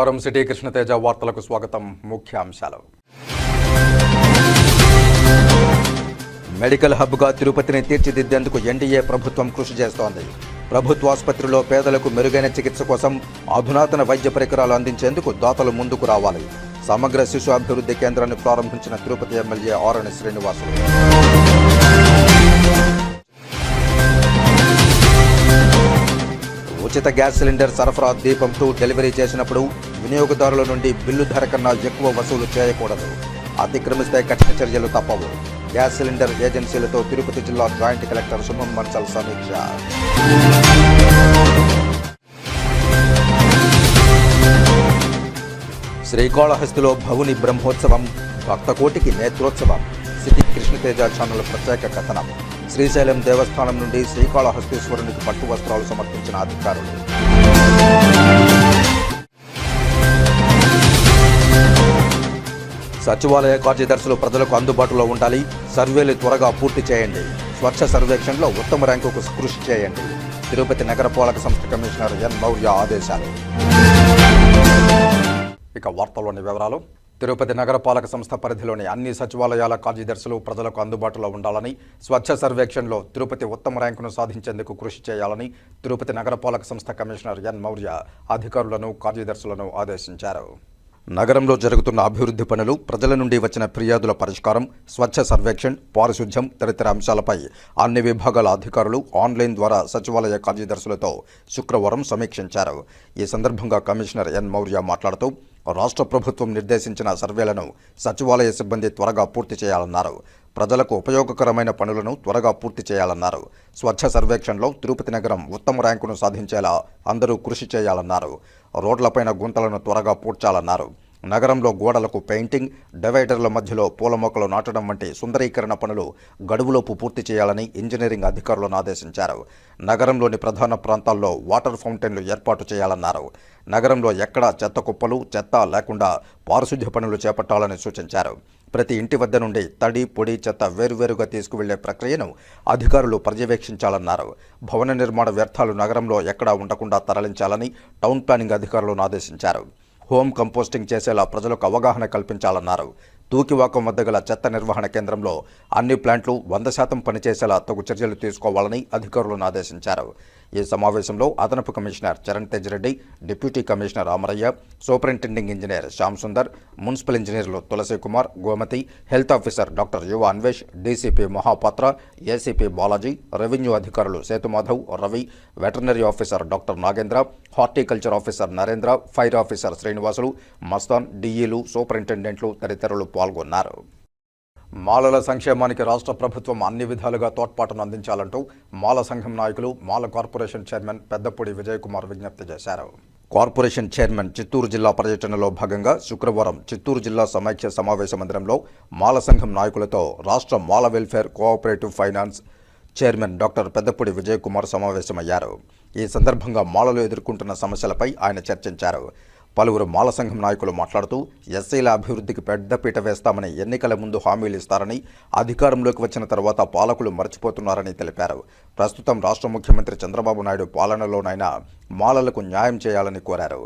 నమస్కారం. సిటీ కృష్ణతేజ వార్తలకు స్వాగతం. ముఖ్యాంశాలు. మెడికల్ హబ్గా తిరుపతిని తీర్చిదిద్దేందుకు ఎన్డీఏ ప్రభుత్వం కృషి చేస్తోంది. ప్రభుత్వ ఆసుపత్రిలో పేదలకు మెరుగైన చికిత్స కోసం అధునాతన వైద్య పరికరాలు అందించేందుకు దాతలు ముందుకు రావాలి. సమగ్ర శిశు అభివృద్ధి కేంద్రాన్ని ప్రారంభించిన తిరుపతి ఎమ్మెల్యే ఆరణి శ్రీనివాసులు. ఉచిత గ్యాస్ సిలిండర్ సరఫరా దీపం 2 డెలివరీ చేసినప్పుడు వినియోగదారుల నుండి బిల్లు ధర కన్నా ఎక్కువ వసూలు చేయకూడదు. అతిక్రమిస్తే కఠిన చర్యలు తప్పవు. గ్యాస్ సిలిండర్ ఏజెన్సీలతో తిరుపతి జిల్లా జాయింట్ కలెక్టర్ శుభం మన్సల్ సమీక్ష. శ్రీకాళహస్తిలో భవుని బ్రహ్మోత్సవం, భక్తకోటికి నేత్రోత్సవం. సిటీ కృష్ణతేజ ఛానల్ ప్రత్యేక కథనం. శ్రీశైలం దేవస్థానం నుండి శ్రీకాళహస్తీశ్వరునికి పట్టు వస్త్రాలు సమర్పించిన అధికారులు. సచివాలయ కార్యదర్శులు ప్రజలకు అందుబాటులో ఉండాలి. సర్వేలు త్వరగా పూర్తి చేయండి. స్వచ్ఛ సర్వేక్షణలో ఉత్తమ ర్యాంకుకు కృషి చేయండి. తిరుపతి నగరపాలక సంస్థ కమిషనర్ ఎన్ మౌర్య ఆదేశాలు. ఇక వార్తల్లోని వివరాలు. తిరుపతి నగరపాలక సంస్థ పరిధిలోని అన్ని సచివాలయాల కార్యదర్శులు ప్రజలకు అందుబాటులో ఉండాలని, స్వచ్ఛ సర్వేక్షణలో తిరుపతి ఉత్తమ ర్యాంకును సాధించేందుకు కృషి చేయాలని తిరుపతి నగరపాలక సంస్థ కమిషనర్ ఎన్ మౌర్య అధికారులను, కార్యదర్శులను ఆదేశించారు. నగరంలో జరుగుతున్న అభివృద్ధి పనులు, ప్రజల నుండి వచ్చిన ఫిర్యాదుల పరిష్కారం, స్వచ్ఛ సర్వేక్షణ్, పారిశుధ్యం తదితర అంశాలపై అన్ని విభాగాల అధికారులు ఆన్లైన్ ద్వారా సచివాలయ కార్యదర్శులతో శుక్రవారం సమీక్షించారు. ఈ సందర్భంగా కమిషనర్ ఎన్ మౌర్య మాట్లాడుతూ రాష్ట్ర ప్రభుత్వం నిర్దేశించిన సర్వేలను సచివాలయ సిబ్బంది త్వరగా పూర్తి చేయాలన్నారు. ప్రజలకు ఉపయోగకరమైన పనులను త్వరగా పూర్తి చేయాలన్నారు. స్వచ్ఛ సర్వేక్షణలో తిరుపతి నగరం ఉత్తమ ర్యాంకును సాధించేలా అందరూ కృషి చేయాలన్నారు. రోడ్లపైన గుంతలను త్వరగా పూడ్చాలన్నారు. నగరంలో గోడలకు పెయింటింగ్, డివైడర్ల మధ్యలో పూల మొక్కలు నాటడం వంటి సుందరీకరణ పనులు గడువులోపు పూర్తి చేయాలని ఇంజనీరింగ్ అధికారులను ఆదేశించారు. నగరంలోని ప్రధాన ప్రాంతాల్లో వాటర్ ఫౌంటైన్లు ఏర్పాటు చేయాలన్నారు. నగరంలో ఎక్కడా చెత్త కుప్పలు, చెత్త లేకుండా పారిశుధ్య పనులు చేపట్టాలని సూచించారు. ప్రతి ఇంటి వద్ద నుండి తడి, పొడి, చెత్త వేరువేరుగా తీసుకువెళ్లే ప్రక్రియను అధికారులు పర్యవేక్షించాలన్నారు. భవన నిర్మాణ వ్యర్థాలు నగరంలో ఎక్కడా ఉండకుండా తరలించాలని టౌన్ ప్లానింగ్ అధికారులను ఆదేశించారు. హోమ్ కంపోస్టింగ్ చేసేలా ప్రజలకు అవగాహన కల్పించాలన్నారు. తూకివాకం వద్ద గల చెత్త నిర్వహణ కేంద్రంలో అన్ని ప్లాంట్లు 100% పనిచేసేలా తగు చర్యలు తీసుకోవాలని అధికారులను ఆదేశించారు. ఈ సమావేశంలో అదనపు commissioner Charan Tej Reddy, deputy commissioner Amaraiah, superintending engineer Shyam Sundar, municipal ఇంజనీర్లు Tulasi Kumar, Gomathi, health officer doctor Yuva Anvesh, DCP Mahapatra, ACP Balaji, revenue అధికారులు Sethumadhav, Ravi, veterinary officer doctor Nagendra, horticulture officer Narendra, fire officer Srinivasulu, Mastan, డీఈలు, సూపరింటెండెంట్లు తదితరులు పాల్గొన్నారు. మాలల సంక్షేమానికి రాష్ట్ర ప్రభుత్వం అన్ని విధాలుగా తోడ్పాటును అందించాలంటూ మాల సంఘం నాయకులు, మాల కార్పొరేషన్ చైర్మన్ పెద్దపూడి విజయ్ కుమార్ విజ్ఞప్తి చేశారు. కార్పొరేషన్ చైర్మన్ చిత్తూరు జిల్లా పర్యటనలో భాగంగా శుక్రవారం చిత్తూరు జిల్లా సమైక్య సమావేశ మందిరంలో మాల సంఘం నాయకులతో రాష్ట్ర Mala welfare cooperative finance chairman doctor Peddapudi Vijay Kumar సమావేశమయ్యారు. ఈ సందర్భంగా మాలలు ఎదుర్కొంటున్న సమస్యలపై ఆయన చర్చించారు. పలువురు మాల సంఘం నాయకులు మాట్లాడుతూ ఎస్సీల అభివృద్ధికి పెద్దపీట వేస్తామని ఎన్నికల ముందు హామీలు ఇస్తారని, అధికారంలోకి వచ్చిన తర్వాత పాలకులు మర్చిపోతున్నారని తెలిపారు. ప్రస్తుతం రాష్ట్ర ముఖ్యమంత్రి చంద్రబాబు నాయుడు పాలనలోనైనా మాలలకు న్యాయం చేయాలని కోరారు.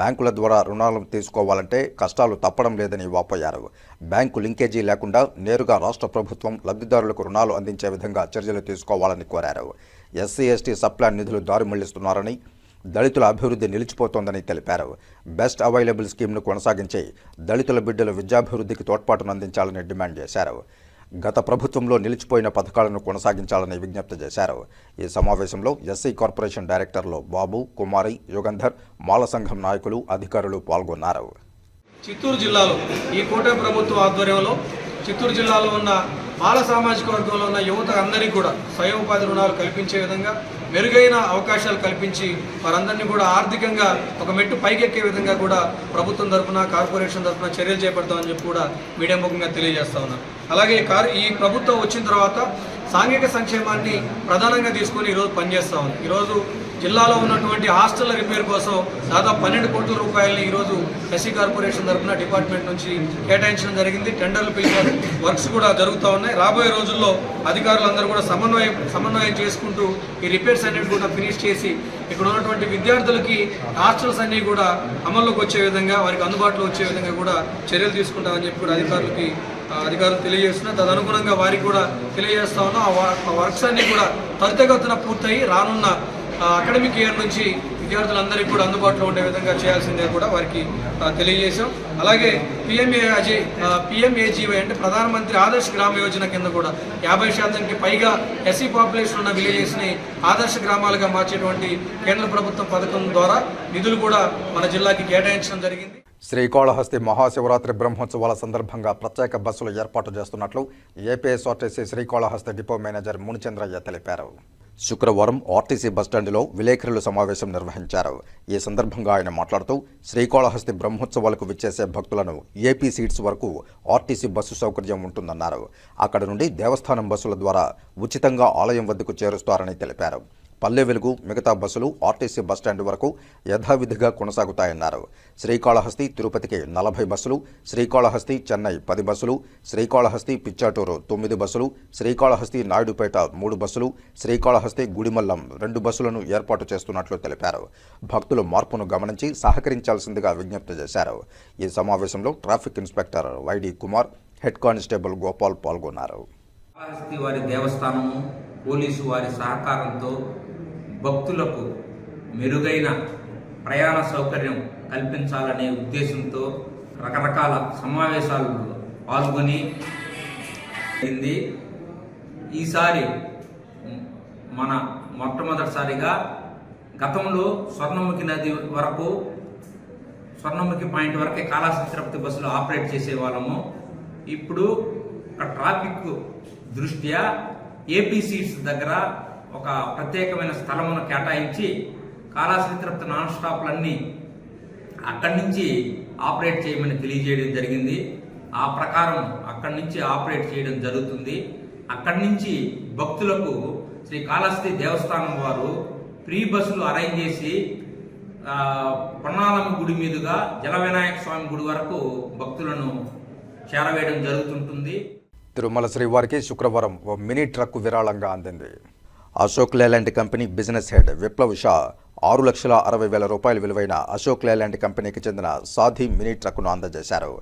బ్యాంకుల ద్వారా రుణాలు తీసుకోవాలంటే కష్టాలు తప్పడం లేదని వాపోయారు. బ్యాంకు లింకేజీ లేకుండా నేరుగా రాష్ట్ర ప్రభుత్వం లబ్ధిదారులకు రుణాలు అందించే విధంగా చర్యలు తీసుకోవాలని కోరారు. ఎస్సీ ఎస్టీ సప్లాన్ నిధులు దారి మళ్లిస్తున్నారని, దళితుల అభివృద్ధి నిలిచిపోతోందని తెలిపారు. బెస్ట్ అవైలబుల్ స్కీమ్ను కొనసాగించి దళితుల బిడ్డల విద్యాభివృద్ధికి తోడ్పాటును అందించాలని డిమాండ్ చేశారు. గత ప్రభుత్వంలో నిలిచిపోయిన పథకాలను కొనసాగించాలని విజ్ఞప్తి చేశారు. ఈ సమావేశంలో ఎస్సీ కార్పొరేషన్ డైరెక్టర్లు బాబు, కుమారి, యుగంధర్, మాల సంఘం నాయకులు, అధికారులు పాల్గొన్నారు. చిత్తూరు జిల్లాలో ఈ కూటమి ప్రభుత్వ ఆధ్వర్యంలో చిత్తూరు జిల్లాలో ఉన్న మాల సామాజిక వర్గంలో ఉన్న యువత అందరికీ కూడా స్వయం ఉపాధి రుణాలు కల్పించే విధంగా మెరుగైన అవకాశాలు కల్పించి వారందరినీ కూడా ఆర్థికంగా ఒక మెట్టు పైకెక్కే విధంగా కూడా ప్రభుత్వం తరఫున, కార్పొరేషన్ తరఫున చర్యలు చేపడతామని చెప్పి కూడా మీడియా ముఖంగా తెలియజేస్తా ఉన్నాం. అలాగే ఈ ప్రభుత్వం వచ్చిన తర్వాత సాంఘిక సంక్షేమాన్ని ప్రధానంగా తీసుకొని ఈరోజు పనిచేస్తూ ఉంది. ఈరోజు జిల్లాలో ఉన్నటువంటి హాస్టళ్ల రిపేర్ కోసం దాదాపు 12 కోట్ల రూపాయలని ఈరోజు ఎస్సీ కార్పొరేషన్ తరఫున డిపార్ట్మెంట్ నుంచి కేటాయించడం జరిగింది. టెండర్లు పిలిచారు, వర్క్స్ కూడా జరుగుతూ ఉన్నాయి. రాబోయే రోజుల్లో అధికారులందరూ కూడా సమన్వయం చేసుకుంటూ ఈ రిపేర్స్ అన్నిటి కూడా ఫినిష్ చేసి ఇక్కడ ఉన్నటువంటి విద్యార్థులకి హాస్టల్స్ అన్నీ కూడా అమల్లోకి వచ్చే విధంగా, వారికి అందుబాటులో వచ్చే విధంగా కూడా చర్యలు తీసుకుంటామని చెప్పి కూడా అధికారులు తెలియజేస్తున్నారు. తదనుగుణంగా వారికి కూడా తెలియజేస్తా ఉన్నాం. ఆ వర్క్స్ అన్నీ కూడా త్వరితగతిన పూర్తయి రానున్న అకాడమిక్ ఇయర్ నుంచి విద్యార్థులందరికీ కూడా అందుబాటులో ఉండే విధంగా చేయాల్సిందే కూడా వారికి తెలియజేశాం. అలాగే పిఎంఏజీవై అంటే ప్రధానమంత్రి ఆదర్శ గ్రామ యోజన కింద కూడా 50% పైగా ఎస్సీ పాపులేషన్ ఉన్న విలేజెస్ని ఆదర్శ గ్రామాలుగా మార్చేటువంటి కేంద్ర ప్రభుత్వం పథకం ద్వారా నిధులు కూడా మన జిల్లాకి కేటాయించడం జరిగింది. శ్రీకాళహస్తి మహాశివరాత్రి బ్రహ్మోత్సవాల సందర్భంగా ప్రత్యేక బస్సులు ఏర్పాటు చేస్తున్నట్లు ఏపీఎస్ఆర్టీసీ శ్రీకాళహస్తి డిపో మేనేజర్ మునిచంద్రయ్య తెలిపారు. శుక్రవారం ఆర్టీసీ బస్టాండ్లో విలేకరుల సమావేశం నిర్వహించారు. ఈ సందర్భంగా ఆయన మాట్లాడుతూ శ్రీకాళహస్తి బ్రహ్మోత్సవాలకు విచ్చేసే భక్తులను ఏపీ సీట్స్ వరకు ఆర్టీసీ బస్సు సౌకర్యం ఉంటుందన్నారు. అక్కడ నుండి దేవస్థానం బస్సుల ద్వారా ఉచితంగా ఆలయం వద్దకు చేరుస్తారని తెలిపారు. పల్లె వెలుగు మిగతా బస్సులు ఆర్టీసీ బస్టాండ్ వరకు యథావిధిగా కొనసాగుతాయన్నారు. శ్రీకాళహస్తి తిరుపతికి 40 బస్సులు, శ్రీకాళహస్తి చెన్నై 10 బస్సులు, శ్రీకాళహస్తి పిచ్చాటూరు 9 బస్సులు, శ్రీకాళహస్తి నాయుడుపేట 3 బస్సులు, శ్రీకాళహస్తి గుడిమల్లం 2 బస్సులను ఏర్పాటు చేస్తున్నట్లు తెలిపారు. భక్తులు మార్పును గమనించి సహకరించాల్సిందిగా విజ్ఞప్తి చేశారు. ఈ సమావేశంలో traffic inspector YD Kumar, head constable Gopal పాల్గొన్నారు. వారి దేవస్థానము, పోలీసు వారి సహకారంతో భక్తులకు మెరుగైన ప్రయాణ సౌకర్యం కల్పించాలనే ఉద్దేశంతో రకరకాల సమావేశాల్లో పాల్గొని ఈసారి మన మొట్టమొదటిసారిగా గతంలో స్వర్ణముఖి నది వరకు, స్వర్ణముఖి పాయింట్ వరకే కాళహస్తి తిరుపతి బస్సులు ఆపరేట్ చేసేవాళ్ళము. ఇప్పుడు ట్రాఫిక్ దృష్ట్యా ఏపీ సీట్స్ దగ్గర ఒక ప్రత్యేకమైన స్థలమును కేటాయించి కాళహస్తి తిరుపతి నాన్ స్టాప్లన్నీ అక్కడి నుంచి ఆపరేట్ చేయమని తెలియజేయడం జరిగింది. ఆ ప్రకారం అక్కడి నుంచి ఆపరేట్ చేయడం జరుగుతుంది. అక్కడి నుంచి భక్తులకు శ్రీ కాళహస్తి దేవస్థానం వారు ఫ్రీ బస్సులు అరేంజ్ చేసి పొన్నాలమ్మ గుడి మీదుగా జల వినాయక స్వామి గుడి వరకు భక్తులను చేరవేయడం జరుగుతుంటుంది. తిరుమల శ్రీవారికి శుక్రవారం ఓ మినీ ట్రక్కు విరాళంగా అందింది. Ashok Leyland company business head Viplav Shah 6,60,000 రూపాయలు విలువైన అశోక్ లేలాండ్ కంపెనీకి చెందిన సాధి మినీ ట్రక్కును అందజేశారు.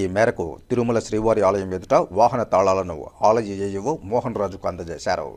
ఈ మేరకు తిరుమల శ్రీవారి ఆలయం ఎదుట వాహన తాళాలను ఆలయ ఏఈఓ మోహన్ రాజుకు అందజేశారు.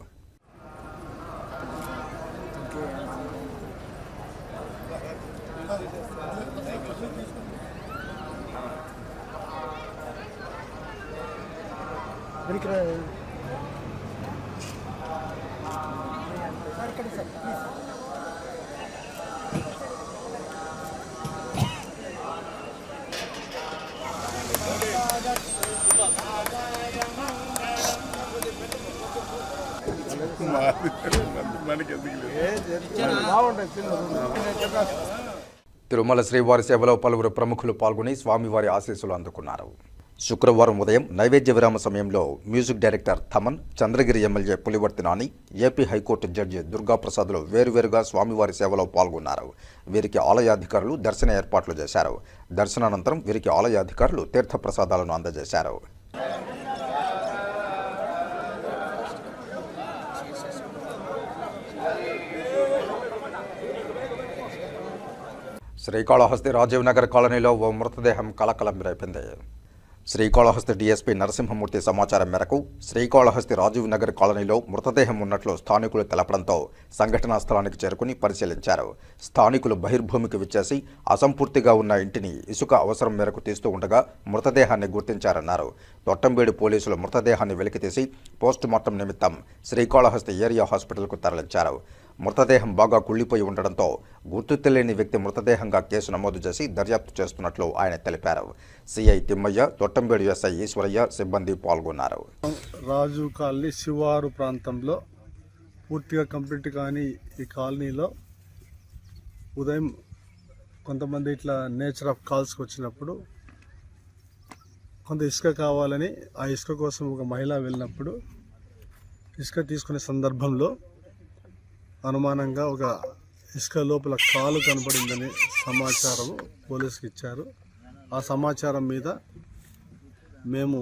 తిరుమల శ్రీవారి సేవలో పలువురు ప్రముఖులు పాల్గొని స్వామివారి ఆశీస్సులు అందుకున్నారు. శుక్రవారం ఉదయం నైవేద్య విరామ సమయంలో music director Thaman, Chandragiri MLA Pulivarthi Nani, AP high court judge దుర్గాప్రసాద్లు వేరువేరుగా స్వామివారి సేవలో పాల్గొన్నారు. వీరికి ఆలయ అధికారులు దర్శన ఏర్పాట్లు చేశారు. దర్శనానంతరం వీరికి ఆలయ అధికారులు తీర్థప్రసాదాలను అందజేశారు. శ్రీకాళహస్తి రాజీవ్ నగర్ కాలనీలో ఓ మృతదేహం కలకలం రేపింది. శ్రీకాళహస్తి డీఎస్పీ నరసింహమూర్తి సమాచారం మేరకు శ్రీకాళహస్తి రాజీవ్ నగర్ కాలనీలో మృతదేహం ఉన్నట్లు స్థానికులు తెలపడంతో సంఘటనా స్థలానికి చేరుకుని పరిశీలించారు. స్థానికులు బహిర్భూమికి విచ్చేసి అసంపూర్తిగా ఉన్న ఇంటిని ఇసుక అవసరం మేరకు తీస్తూ ఉండగా మృతదేహాన్ని గుర్తించారన్నారు. తొట్టంబేడు పోలీసులు మృతదేహాన్ని వెలికితీసి పోస్టుమార్టం నిమిత్తం శ్రీకాళహస్తి ఏరియా హాస్పిటల్కు తరలించారు. మృతదేహం బాగా కుళ్లిపోయి ఉండడంతో గుర్తు తెలియని వ్యక్తి మృతదేహంగా కేసు నమోదు చేసి దర్యాప్తు చేస్తున్నట్లు ఆయన తెలిపారు. సిఐ తిమ్మయ్య, తొట్టంబేడు ఎస్ఐ ఈశ్వరయ్య సిబ్బంది పాల్గొన్నారు. రాజు కాలనీ శివారు ప్రాంతంలో పూర్తిగా కంప్లీట్ కాని ఈ కాలనీలో ఉదయం కొంతమంది ఇట్లా నేచర్ ఆఫ్ కాల్స్కి వచ్చినప్పుడు కొంత ఇసుక కావాలని ఆ ఇసుక కోసం ఒక మహిళ వెళ్ళినప్పుడు ఇసుక తీసుకునే సందర్భంలో అనుమానంగా ఒక ఇసుక లోపల కాలు కనపడిందని సమాచారం పోలీసుకి ఇచ్చారు. ఆ సమాచారం మీద మేము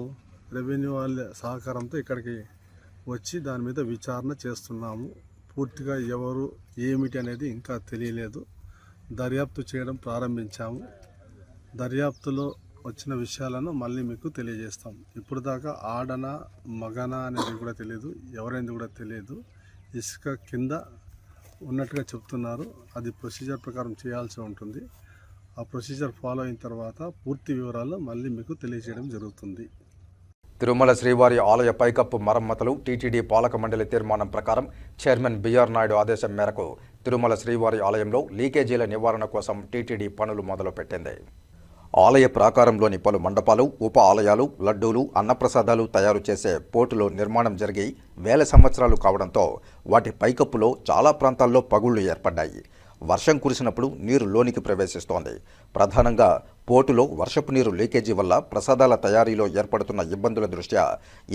రెవెన్యూ వాళ్ళ సహకారంతో ఇక్కడికి వచ్చి దాని మీద విచారణ చేస్తున్నాము. పూర్తిగా ఎవరు ఏమిటి అనేది ఇంకా తెలియలేదు. దర్యాప్తు చేయడం ప్రారంభించాము. దర్యాప్తులో వచ్చిన విషయాలను మళ్ళీ మీకు తెలియజేస్తాం. ఇప్పుడు దాకా ఆడనా మగనా అనేది కూడా తెలియదు, ఎవరైంది కూడా తెలియదు. ఇసుక కింద ఉన్నట్టుగా చెప్తున్నారు. అది ప్రొసీజర్ ప్రకారం చేయాల్సి ఉంటుంది. ఆ ప్రొసీజర్ ఫాలో అయిన తర్వాత పూర్తి వివరాలు మళ్ళీ మీకు తెలియజేయడం జరుగుతుంది. తిరుమల శ్రీవారి ఆలయ పైకప్పు మరమ్మతులు టీటీడీ పాలక మండలి తీర్మానం ప్రకారం చైర్మన్ బిఆర్ నాయుడు ఆదేశం మేరకు తిరుమల శ్రీవారి ఆలయంలో లీకేజీల నివారణ కోసం టీటీడీ పనులు మొదలుపెట్టింది. ఆలయ ప్రాకారంలోని పలు మండపాలు, ఉప ఆలయాలు, లడ్డూలు, అన్నప్రసాదాలు తయారు చేసే పోర్టులో నిర్మాణం జరిగి వేల సంవత్సరాలు కావడంతో వాటి పైకప్పులో చాలా ప్రాంతాల్లో పగుళ్లు ఏర్పడ్డాయి. వర్షం కురిసినప్పుడు నీరు లోనికి ప్రవేశిస్తోంది. ప్రధానంగా పోర్టులో వర్షపు నీరు లీకేజీ వల్ల ప్రసాదాల తయారీలో ఏర్పడుతున్న ఇబ్బందుల దృష్ట్యా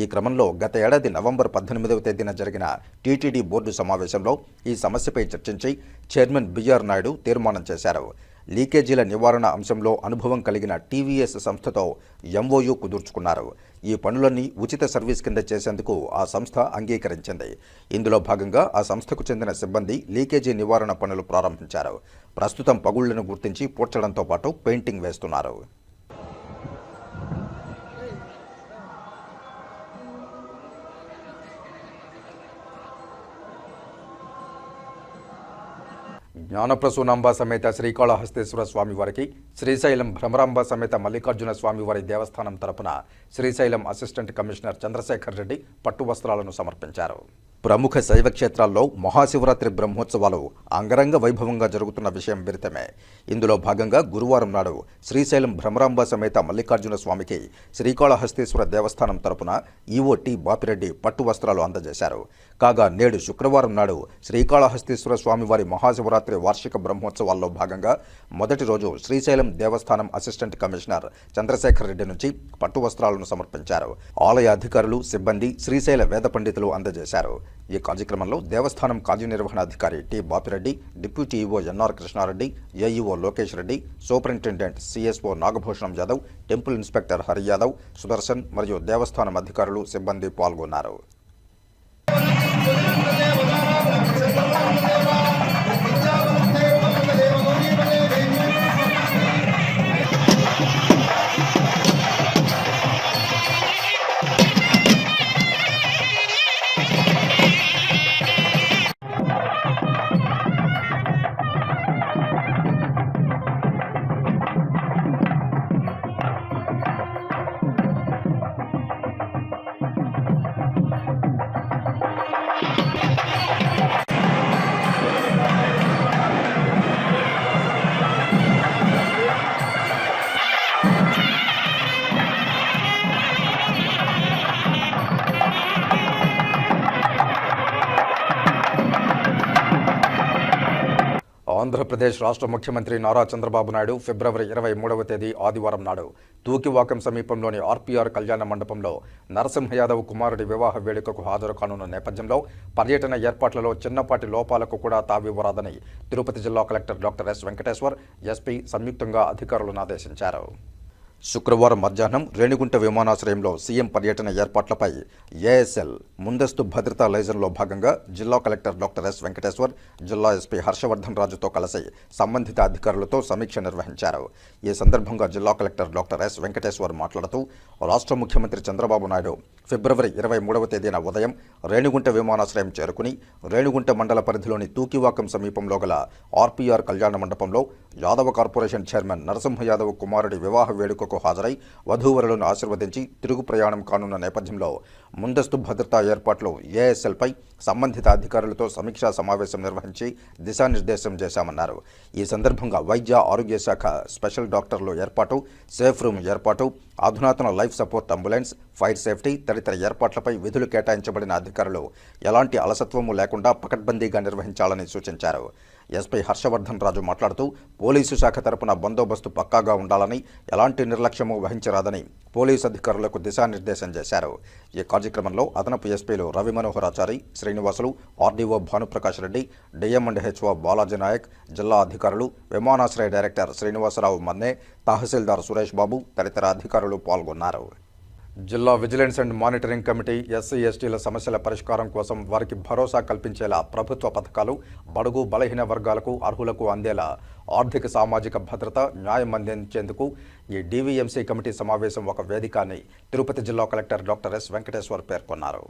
ఈ క్రమంలో గత ఏడాది నవంబర్ 18వ తేదీన జరిగిన టీటీడీ బోర్డు సమావేశంలో ఈ సమస్యపై చర్చించి చైర్మన్ బిఆర్ నాయుడు తీర్మానం చేశారు. లీకేజీల నివారణ అంశంలో అనుభవం కలిగిన టీవీఎస్ సంస్థతో ఎంఓయూ కుదుర్చుకున్నారు. ఈ పనులన్నీ ఉచిత సర్వీస్ కింద చేసేందుకు ఆ సంస్థ అంగీకరించింది. ఇందులో భాగంగా ఆ సంస్థకు చెందిన సిబ్బంది లీకేజీ నివారణ పనులు ప్రారంభించారు. ప్రస్తుతం పగుళ్లను గుర్తించి పూడ్చడంతో పాటు పెయింటింగ్ వేస్తున్నారు. జ్ఞానప్రసూనాంబ సమేత శ్రీకాళహస్తీశ్వర స్వామివారికి శ్రీశైలం భ్రమరాంబ సమేత మల్లికార్జున స్వామివారి దేవస్థానం తరపున శ్రీశైలం అసిస్టెంట్ కమిషనర్ చంద్రశేఖర్ రెడ్డి పట్టు వస్త్రాలను సమర్పించారు. ప్రముఖ శైవ క్షేత్రాల్లో మహాశివరాత్రి బ్రహ్మోత్సవాలు అంగరంగ వైభవంగా జరుగుతున్న విషయం విదితమే. ఇందులో భాగంగా గురువారం నాడు శ్రీశైలం భ్రమరాంబ సమేత మల్లికార్జున స్వామికి శ్రీకాళహస్తీశ్వర దేవస్థానం తరపున ఈఓటీ బాపిరెడ్డి పట్టు వస్త్రాలు అందజేశారు. కాగా నేడు శుక్రవారం నాడు శ్రీకాళహస్తీశ్వర స్వామివారి మహాశివరాత్రి వార్షిక బ్రహ్మోత్సవాల్లో భాగంగా మొదటి రోజు శ్రీశైలం దేవస్థానం అసిస్టెంట్ కమిషనర్ చంద్రశేఖర్ రెడ్డి నుంచి పట్టు వస్త్రాలను సమర్పించారు. ఆలయ అధికారులు, సిబ్బంది, శ్రీశైల వేద పండితులు అందజేశారు. ఈ కార్యక్రమంలో దేవస్థానం కార్యనిర్వహణాధికారి T Bapireddy, deputy EO NR Krishnareddy, AEO Lokesh Reddy, superintendent CSO Nagabhushanam Yadav, temple inspector Hari Yadav, Sudarshan మరియు దేవస్థానం అధికారులు, సిబ్బంది పాల్గొన్నారు. ఆంధ్రప్రదేశ్ రాష్ట్ర ముఖ్యమంత్రి నారా చంద్రబాబు నాయుడు ఫిబ్రవరి 23వ తేదీ ఆదివారం నాడు తూకివాకం సమీపంలోని ఆర్పీఆర్ కళ్యాణ మండపంలో నరసింహ యాదవ్ కుమారుడి వివాహ వేడుకకు హాజరు కానున్న నేపథ్యంలో పర్యటన ఏర్పాట్లలో చిన్నపాటి లోపాలకు కూడా తావివ్వరాదని తిరుపతి జిల్లా collector doctor yes Venkateshwar, SP సంయుక్తంగా అధికారులను ఆదేశించారు. శుక్రవారం మధ్యాహ్నం రేణిగుంట విమానాశ్రయంలో సీఎం పర్యటన ఏర్పాట్లపై ఏఎస్ఎల్ ముందస్తు భద్రతా లైజన్లో భాగంగా జిల్లా కలెక్టర్ డాక్టర్ ఎస్ వెంకటేశ్వర్, జిల్లా ఎస్పీ హర్షవర్ధన్ రాజుతో కలిసి సంబంధిత అధికారులతో సమీక్ష నిర్వహించారు. ఈ సందర్భంగా జిల్లా కలెక్టర్ డాక్టర్ ఎస్ వెంకటేశ్వర్ మాట్లాడుతూ రాష్ట్ర ముఖ్యమంత్రి చంద్రబాబు నాయుడు ఫిబ్రవరి 23వ తేదీన ఉదయం రేణిగుంట విమానాశ్రయం చేరుకుని రేణిగుంట మండల పరిధిలోని తూకివాకం సమీపంలో గల ఆర్పీఆర్ కళ్యాణ మండపంలో యాదవ కార్పొరేషన్ చైర్మన్ నరసింహ యాదవ్ కుమారుడి వివాహ వేడుకకు హాజరై వధూవరులను ఆశీర్వదించి తిరుగు ప్రయాణం కానున్న నేపథ్యంలో ముందస్తు భద్రతా ఏర్పాట్లు ఏఎస్ఎల్పై సంబంధిత అధికారులతో సమీక్షా సమావేశం నిర్వహించి దిశానిర్దేశం చేశామన్నారు. ఈ సందర్భంగా వైద్య ఆరోగ్య శాఖ స్పెషల్ డాక్టర్లు ఏర్పాటు, సేఫ్ రూమ్ ఏర్పాటు, అధునాతన life support ambulance, fire safety తదితర ఏర్పాట్లపై విధులు కేటాయించబడిన అధికారులు ఎలాంటి అలసత్వము లేకుండా పకడ్బందీగా నిర్వహించాలని సూచించారు. ఎస్పీ హర్షవర్ధన్ రాజు మాట్లాడుతూ పోలీసు శాఖ తరపున బందోబస్తు పక్కాగా ఉండాలని, ఎలాంటి నిర్లక్ష్యము వహించరాదని పోలీసు అధికారులకు దిశానిర్దేశం చేశారు. ఈ కార్యక్రమంలో అదనపు ఎస్పీలు రవి మనోహరాచారి, శ్రీనివాసులు, ఆర్డీఓ భానుప్రకాష్ రెడ్డి, డిఎం&హెచ్ఓ బాలాజీ నాయక్, జిల్లా అధికారులు, విమానాశ్రయ డైరెక్టర్ శ్రీనివాసరావు మన్నే, తహసీల్దార్ సురేష్ బాబు తదితర అధికారులు పాల్గొన్నారు. జిల్లా vigilance and monitoring committee SC ఎస్టీల సమస్యల పరిష్కారం కోసం వారికి భరోసా కల్పించేలా ప్రభుత్వ పథకాలు బడుగు బలహీన వర్గాలకు అర్హులకు అందేలా ఆర్థిక సామాజిక భద్రత న్యాయం అందించేందుకు ఈ డీవీఎంసీ కమిటీ సమావేశం ఒక వేదిక అని తిరుపతి జిల్లా కలెక్టర్ డాక్టర్ ఎస్ వెంకటేశ్వర్ పేర్కొన్నారు.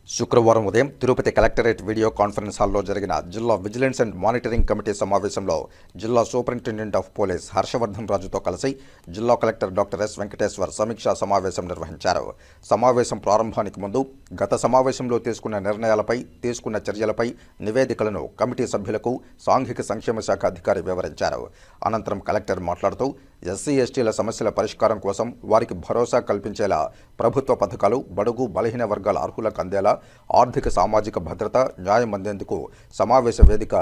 శుక్రవారం ఉదయం తిరుపతి కలెక్టరేట్ వీడియో కాన్ఫరెన్స్ హాల్లో జరిగిన జిల్లా విజిలెన్స్ అండ్ మానిటరింగ్ కమిటీ సమావేశంలో జిల్లా సూపరింటెండెంట్ ఆఫ్ పోలీస్ హర్షవర్ధన్ రాజుతో కలిసి జిల్లా కలెక్టర్ డాక్టర్ ఎస్ వెంకటేశ్వర్ సమీక్షా సమావేశం నిర్వహించారు. సమావేశం ప్రారంభానికి ముందు గత సమావేశంలో తీసుకున్న నిర్ణయాలపై తీసుకున్న చర్యలపై నివేదికలను కమిటీ సభ్యులకు సాంఘిక సంక్షేమ శాఖ అధికారి వివరించారు. అనంతరం కలెక్టర్ మాట్లాడుతూ ఎస్సీ ఎస్టీల సమస్యల పరిష్కారం కోసం వారికి భరోసా కల్పించేలా ప్రభుత్వ పథకాలు బడుగు బలహీన వర్గాల అర్హులకు అందేలా ఆర్థిక సామాజిక భద్రత న్యాయం అందేందుకు సమావేశ వేదిక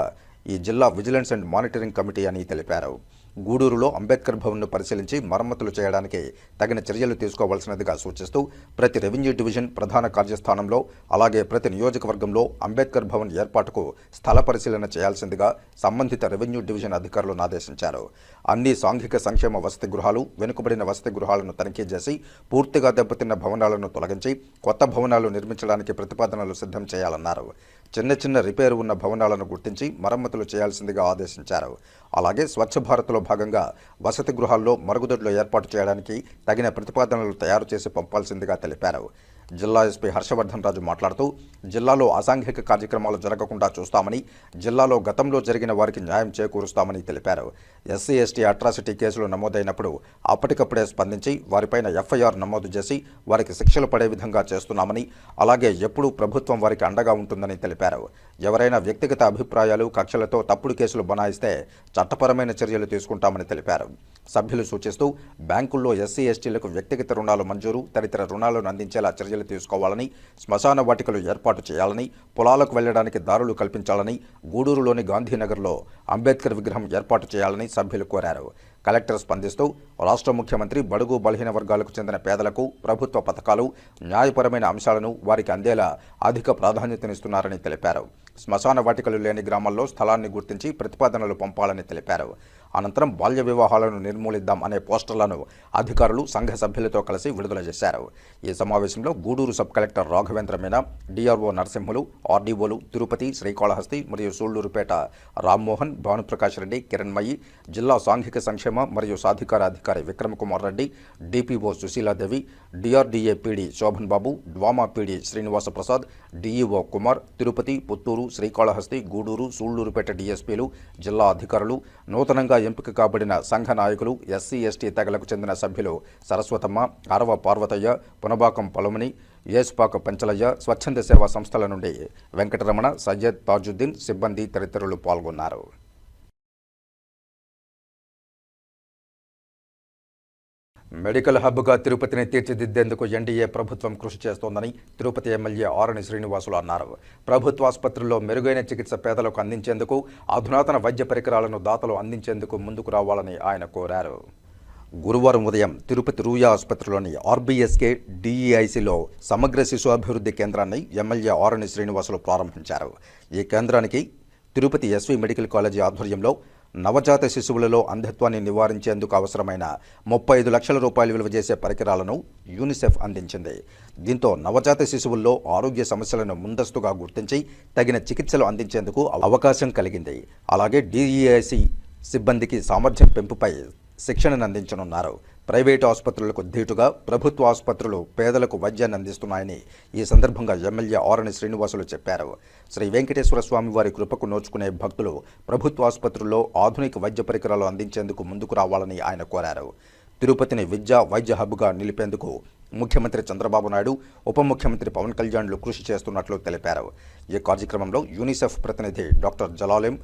ఈ జిల్లా విజిలెన్స్ అండ్ మానిటరింగ్ కమిటీ అని తెలిపారు. గూడూరులో అంబేద్కర్ భవన్ను పరిశీలించి మరమ్మతులు చేయడానికి తగిన చర్యలు తీసుకోవాల్సినదిగా సూచిస్తూ ప్రతి రెవెన్యూ డివిజన్ ప్రధాన కార్యస్థానంలో అలాగే ప్రతి నియోజకవర్గంలో అంబేద్కర్ భవన్ ఏర్పాటుకు స్థల పరిశీలన చేయాల్సిందిగా సంబంధిత రెవెన్యూ డివిజన్ అధికారులను ఆదేశించారు. అన్ని సాంఘిక సంక్షేమ వసతి గృహాలు వెనుకబడిన వసతి గృహాలను తనిఖీ చేసి పూర్తిగా దెబ్బతిన్న భవనాలను తొలగించి కొత్త భవనాలు నిర్మించడానికి ప్రతిపాదనలు సిద్ధం చేయాలన్నారు. చిన్న రిపేరు ఉన్న భవనాలను గుర్తించి మరమ్మతులు చేయాల్సిందిగా ఆదేశించారు. అలాగే స్వచ్ఛ భారత్లో భాగంగా వసతి గృహాల్లో మరుగుదొడ్లు ఏర్పాటు చేయడానికి తగిన ప్రతిపాదనలు తయారు చేసి పంపాల్సిందిగా తెలిపారు. జిల్లా ఎస్పీ హర్షవర్ధన్ రాజు మాట్లాడుతూ జిల్లాలో అసాంఘిక కార్యక్రమాలు జరగకుండా చూస్తామని జిల్లాలో గతంలో జరిగిన వారికి న్యాయం చేకూరుస్తామని తెలిపారు. ఎస్సీ ఎస్టీ అట్రాసిటీ కేసులు నమోదైనప్పుడు అప్పటికప్పుడే స్పందించి వారిపైన ఎఫ్ఐఆర్ నమోదు చేసి వారికి శిక్షలు పడే విధంగా చేస్తున్నామని అలాగే ఎప్పుడూ ప్రభుత్వం వారికి అండగా ఉంటుందని తెలిపారు. ఎవరైనా వ్యక్తిగత అభిప్రాయాలు కక్షలతో తప్పుడు కేసులు బనాయిస్తే చట్టపరమైన చర్యలు తీసుకుంటామని తెలిపారు. సభ్యులు సూచిస్తూ బ్యాంకుల్లో ఎస్సీ ఎస్టీలకు వ్యక్తిగత రుణాలు మంజూరు తదితర రుణాలను అందించేలా చర్యలు తీసుకోవాలని, శ్మశాన వాటికలు ఏర్పాటు చేయాలని, పొలాలకు వెళ్లడానికి దారులు కల్పించాలని, గూడూరులోని గాంధీనగర్లో అంబేద్కర్ విగ్రహం ఏర్పాటు చేయాలని సభ్యులు కోరారు. కలెక్టర్ స్పందిస్తూ రాష్ట్ర ముఖ్యమంత్రి బడుగు బలహీన వర్గాలకు చెందిన పేదలకు ప్రభుత్వ పథకాలు న్యాయపరమైన అంశాలను వారికి అందేలా అధిక ప్రాధాన్యతనిస్తున్నారని తెలిపారు. శ్మశాన వాటికలు లేని గ్రామాల్లో స్థలాన్ని గుర్తించి ప్రతిపాదనలు పంపాలని తెలిపారు. అనంతరం బాల్య వివాహాలను నిర్మూలిద్దాం అనే పోస్టర్లను అధికారులు సంఘ సభ్యులతో కలిసి విడుదల చేశారు. ఈ సమావేశంలో Gudur sub collector Raghavendra Meena, DRO Narasimhulu, ఆర్డీఓలు తిరుపతి, శ్రీకాళహస్తి మరియు సూళ్లూరుపేట రామ్మోహన్, భానుప్రకాష్ రెడ్డి, కిరణ్మయి, జిల్లా సాంఘిక సంక్షేమ మరియు సాధికార అధికారి Vikram Kumar Reddy, DPO Sushiladevi, DRDA PD Shobhan Babu, DWAMA PD Srinivasa Prasad, DEO Kumar, Tirupati, Puttur, Srikalahasti, Gudur, Sullurpeta డిఎస్పీలు, జిల్లా అధికారులు, నూతనంగా ఎంపిక కాబడిన సంఘ నాయకులు, ఎస్సీ ఎస్టీ తెగలకు చెందిన సభ్యులు సరస్వతమ్మ, అరవ పార్వతయ్య, పునబాకం పొలముని, ఏసుపాక పెంచలయ్య, స్వచ్ఛంద సేవా సంస్థల నుండి వెంకటరమణ, సయ్యద్ తాజుద్దీన్, సిబ్బంది తదితరులు పాల్గొన్నారు. మెడికల్ హబ్గా తిరుపతిని తీర్చిదిద్దేందుకు ఎన్డీఏ ప్రభుత్వం కృషి చేస్తోందని తిరుపతి ఎమ్మెల్యే ఆరణి శ్రీనివాసులు అన్నారు. ప్రభుత్వ ఆసుపత్రుల్లో మెరుగైన చికిత్స పేదలకు అందించేందుకు అధునాతన వైద్య పరికరాలను దాతలు అందించేందుకు ముందుకు రావాలని ఆయన కోరారు. గురువారం ఉదయం తిరుపతి రూయా ఆసుపత్రిలోని ఆర్బీఎస్కే డిఈఐసిలో సమగ్ర శిశు అభివృద్ధి కేంద్రాన్ని ఎమ్మెల్యే ఆరణి శ్రీనివాసులు ప్రారంభించారు. ఈ కేంద్రానికి తిరుపతి ఎస్వి మెడికల్ కాలేజీ ఆధ్వర్యంలో నవజాత శిశువులలో అంధత్వాన్ని నివారించేందుకు అవసరమైన 35 లక్షల రూపాయలు విలువ చేసే పరికరాలను యూనిసెఫ్ అందించింది. దీంతో నవజాత శిశువుల్లో ఆరోగ్య సమస్యలను ముందస్తుగా గుర్తించి తగిన చికిత్సలు అందించేందుకు అవకాశం కలిగింది. అలాగే డిఈఐసి సిబ్బందికి సామర్థ్యం పెంపుపై శిక్షణను అందించనున్నారు. ప్రైవేటు ఆసుపత్రులకు ధీటుగా ప్రభుత్వ ఆసుపత్రులు పేదలకు వైద్యాన్ని అందిస్తున్నాయని ఈ సందర్భంగా ఎమ్మెల్యే ఆరణి శ్రీనివాసులు చెప్పారు. శ్రీ వెంకటేశ్వర స్వామి వారి కృపకు నోచుకునే భక్తులు ప్రభుత్వ ఆసుపత్రుల్లో ఆధునిక వైద్య పరికరాలు అందించేందుకు ముందుకు రావాలని ఆయన కోరారు. తిరుపతిని విద్యా వైద్య హబ్గా నిలిపేందుకు ముఖ్యమంత్రి చంద్రబాబు నాయుడు, ఉప ముఖ్యమంత్రి పవన్ కళ్యాణ్లు కృషి చేస్తున్నట్లు తెలిపారు. ఈ కార్యక్రమంలో యూనిసెఫ్ ప్రతినిధి doctor Jalalim,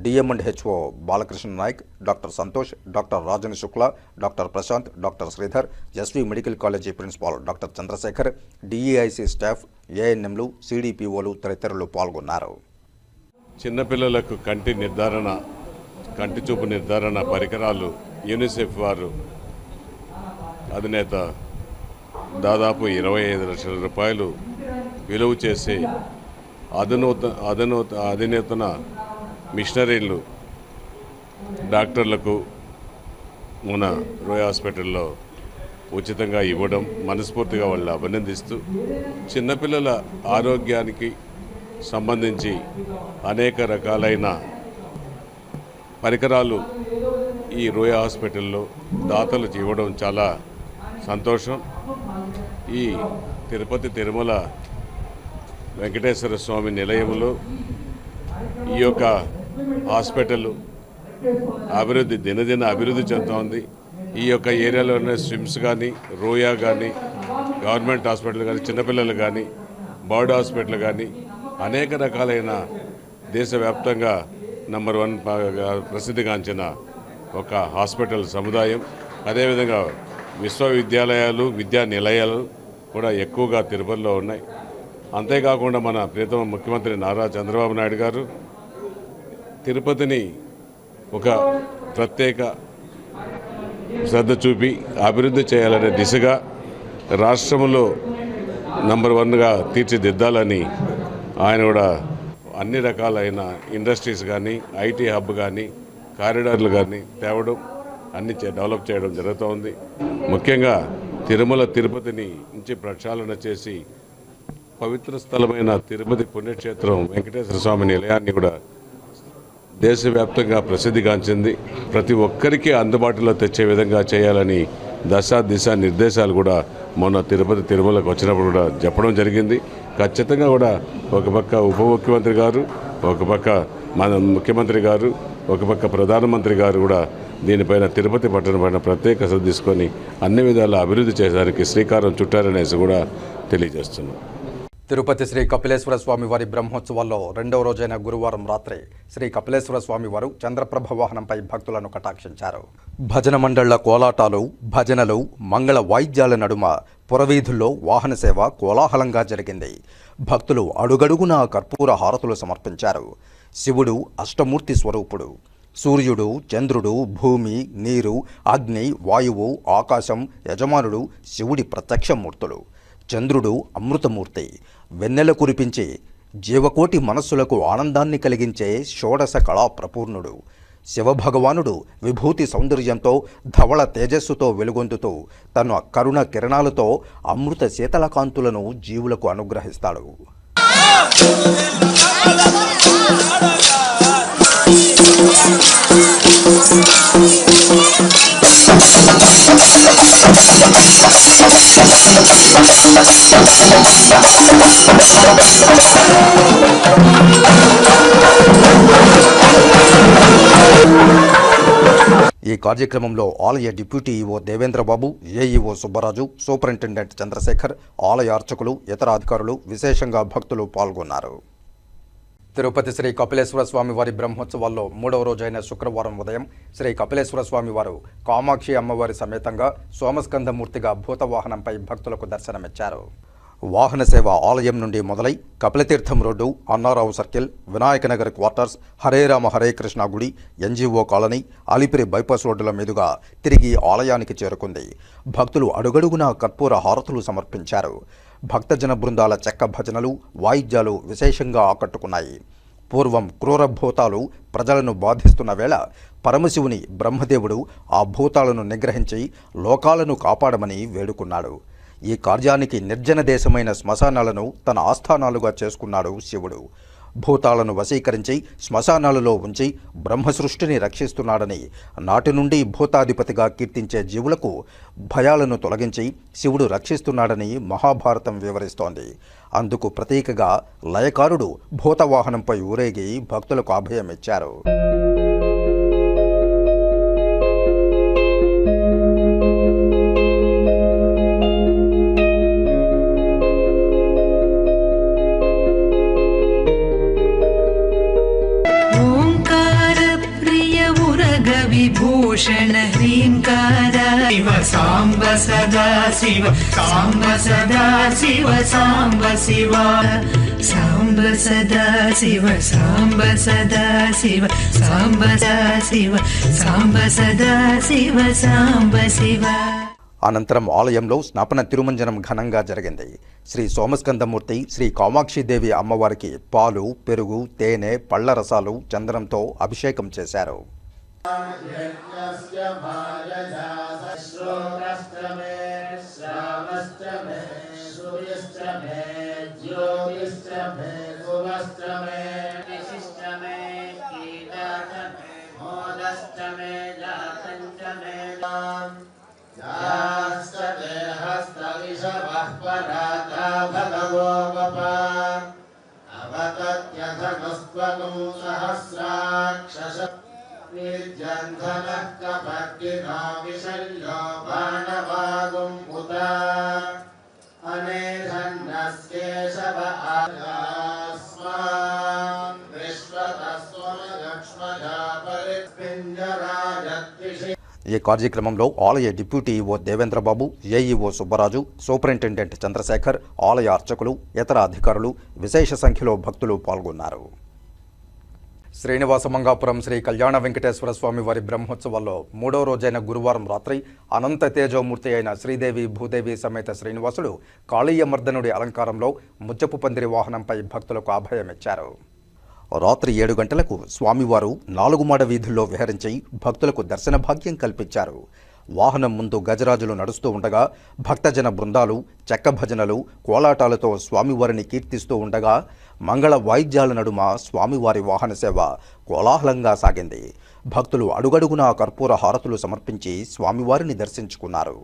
DM and HO Balakrishna Naik, doctor Santosh, doctor Rajan Shukla, doctor Prashanth, doctor Sridhar, SV medical college principal doctor Chandrasekhar, DEIC staff, ఏఎన్ఎంలు, సిడిపిఓలు తదితరులు పాల్గొన్నారు. చిన్నపిల్లలకు కంటి చూపు నిర్ధారణ పరికరాలు యూనిసెఫ్ వారు అధినేత దాదాపు 25 లక్షల రూపాయలు విలువ చేసి అధునాతన మిషనరీలు డాక్టర్లకు మన రోయ్ హాస్పిటల్లో ఉచితంగా ఇవ్వడం మనస్ఫూర్తిగా వాళ్ళు అభినందిస్తూ, చిన్నపిల్లల ఆరోగ్యానికి సంబంధించి అనేక రకాలైన పరికరాలు ఈ రోయా హాస్పిటల్లో దాతలు ఇవ్వడం చాలా సంతోషం. ఈ తిరుపతి తిరుమల వెంకటేశ్వర స్వామి నిలయంలో ఈ యొక్క హాస్పిటల్ దినదిన అభివృద్ధి చెందుతోంది. ఈ యొక్క ఏరియాలోనే స్విమ్స్ కానీ, రోయా కానీ, గవర్నమెంట్ హాస్పిటల్ కానీ, చిన్నపిల్లలు కానీ, బర్డ్ హాస్పిటల్ కానీ అనేక రకాలైన దేశవ్యాప్తంగా నంబర్ 1 ప్రసిద్ధిగాంచిన ఒక హాస్పిటల్ సముదాయం. అదేవిధంగా విశ్వవిద్యాలయాలు, విద్యా నిలయాలు కూడా ఎక్కువగా తిరుపతిలో ఉన్నాయి. అంతేకాకుండా మన ప్రియతమ ముఖ్యమంత్రి నారా చంద్రబాబు నాయుడు గారు తిరుపతిని ఒక ప్రత్యేక శ్రద్ధ చూపి అభివృద్ధి చేయాలనే దిశగా రాష్ట్రంలో నంబర్ 1గా తీర్చిదిద్దాలని ఆయన కూడా అన్ని రకాలైన ఇండస్ట్రీస్ కానీ, ఐటీ హబ్ కానీ, కారిడార్లు కానీ తేవడం, అన్ని డెవలప్ చేయడం జరుగుతోంది. ముఖ్యంగా తిరుమల తిరుపతిని నుంచి ప్రక్షాళన చేసి పవిత్ర స్థలమైన తిరుపతి పుణ్యక్షేత్రం వెంకటేశ్వర స్వామి నిలయాన్ని కూడా దేశవ్యాప్తంగా ప్రసిద్ధిగాంచింది. ప్రతి ఒక్కరికి అందుబాటులో తెచ్చే విధంగా చేయాలని దిశా నిర్దేశాలు కూడా మొన్న తిరుమలకు వచ్చినప్పుడు కూడా చెప్పడం జరిగింది. ఖచ్చితంగా కూడా ఒక పక్క ఉప ముఖ్యమంత్రి గారు, ఒక పక్క మన ముఖ్యమంత్రి గారు, ఒక పక్క ప్రధానమంత్రి గారు కూడా దీనిపైన తిరుపతి పట్టణం పైన ప్రత్యేక శ్రద్ధ తీసుకొని అన్ని విధాల అభివృద్ధి చేయడానికి శ్రీకారం చుట్టారనేసి కూడా తెలియజేస్తున్నాం. తిరుపతి శ్రీ కపిలేశ్వర స్వామి వారి బ్రహ్మోత్సవాల్లో 2వ రోజైన గురువారం రాత్రి శ్రీ కపిలేశ్వర స్వామి వారు చంద్రప్రభ వాహనంపై భక్తులను కటాక్షించారు. భజన మండళ్ల కోలాటాలు, భజనలు, మంగళ వాయిద్యాల నడుమ పురవీధుల్లో వాహన సేవ కోలాహలంగా జరిగింది. భక్తులు అడుగడుగునా కర్పూర హారతులు సమర్పించారు. శివుడు అష్టమూర్తి స్వరూపుడు. సూర్యుడు, చంద్రుడు, భూమి, నీరు, అగ్ని, వాయువు, ఆకాశం యజమానుడు శివుడి ప్రత్యక్షమూర్తులు. చంద్రుడు అమృతమూర్తి, వెన్నెల కురిపించి జీవకోటి మనస్సులకు ఆనందాన్ని కలిగించే షోడశ కళా ప్రపూర్ణుడు. శివభగవానుడు విభూతి సౌందర్యంతో ధవళ తేజస్సుతో వెలుగొందుతూ తన కరుణ కిరణాలతో అమృత శీతలకాంతులను జీవులకు అనుగ్రహిస్తాడు. ఈ కార్యక్రమంలో ఆలయ deputy EO Devendrababu, AEO Subbaraju, superintendent Chandrashekar, ఆలయ అర్చకులు, ఇతర అధికారులు, విశేషంగా భక్తులు పాల్గొన్నారు. తిరుపతి శ్రీ కపిలేశ్వర స్వామి వారి బ్రహ్మోత్సవాల్లో 3వ రోజైన శుక్రవారం ఉదయం శ్రీ కపిలేశ్వర స్వామి వారు కామాక్షి అమ్మవారి సమేతంగా సోమస్కందమూర్తిగా భూతవాహనంపై భక్తులకు దర్శనమిచ్చారు. వాహన సేవ ఆలయం నుండి మొదలై Kapilatheertham road, Annarao circle, Vinayakanagar quarters, Hare Rama Hare Krishna గుడి, ఎన్జీఓ కాలనీ, అలిపిరి బైపాస్ రోడ్డుల మీదుగా తిరిగి ఆలయానికి చేరుకుంది. భక్తులు అడుగడుగునా కర్పూర హారతులు సమర్పించారు. భక్తజన బృందాల చెక్క భజనలు, వాయిద్యాలు విశేషంగా ఆకట్టుకున్నాయి. పూర్వం క్రూర భూతాలు ప్రజలను బాధిస్తున్న వేళ పరమశివుని బ్రహ్మదేవుడు ఆ భూతాలను నిగ్రహించి లోకాలను కాపాడమని వేడుకున్నాడు. ఈ కార్యానికి నిర్జన దేశమైన శ్మశానాలను తన ఆస్థానాలుగా చేసుకున్నాడు శివుడు. భూతాలను వశీకరించి శ్మశానాలలో ఉంచి బ్రహ్మసృష్టిని రక్షిస్తున్నాడని నాటి నుండి భూతాధిపతిగా కీర్తించే జీవులకు భయాలను తొలగించి శివుడు రక్షిస్తున్నాడని మహాభారతం వివరిస్తోంది. అందుకు ప్రతీకగా లయకారుడు భూతవాహనంపై ఊరేగి భక్తులకు అభయమిచ్చారు. विभूषण ह्रीङ्कार शिव साम्ब सदा शिव साम्ब सदा शिव साम्ब शिव साम्ब सदा शिव साम्ब सदा शिव साम्ब सदा शिव साम्ब सदा शिव साम्ब शिव. అనంతరం ఆలయంలో స్నాపన తిరుమంజనం ఘనంగా జరిగింది. శ్రీ సోమస్కందమూర్తి, శ్రీ కామాక్షిదేవి అమ్మవారికి పాలు, పెరుగు, తేనె, పళ్ల రసాలు, చందనంతో అభిషేకం చేశారు. ఈ కార్యక్రమంలో ఆలయ deputy EO Devendrababu, AEO Subbaraju, superintendent Chandrashekar, ఆలయ అర్చకులు, ఇతర అధికారులు, విశేష సంఖ్యలో భక్తులు పాల్గొన్నారు. శ్రీనివాస మంగాపురం శ్రీ కళ్యాణ వెంకటేశ్వర స్వామి వారి బ్రహ్మోత్సవాల్లో 3వ రోజైన గురువారం రాత్రి అనంత తేజోమూర్తి అయిన శ్రీదేవి భూదేవి సమేత శ్రీనివాసుడు కాళీయమర్దనుడి అలంకారంలో ముచ్చపు పందిరి వాహనంపై భక్తులకు అభయమిచ్చారు. రాత్రి 7 గంటలకు స్వామివారు 4 మాడ వీధుల్లో విహరించి భక్తులకు దర్శన భాగ్యం కల్పించారు. వాహనం ముందు గజరాజులు నడుస్తూ ఉండగా భక్తజన బృందాలు చెక్క భజనలు, కోలాటాలతో స్వామివారిని కీర్తిస్తూ ఉండగా మంగళ వాయిద్యాల నడుమ స్వామివారి వాహన సేవ కోలాహలంగా సాగింది. భక్తులు అడుగడుగునా కర్పూర హారతులు సమర్పించి స్వామివారిని దర్శించుకున్నారు.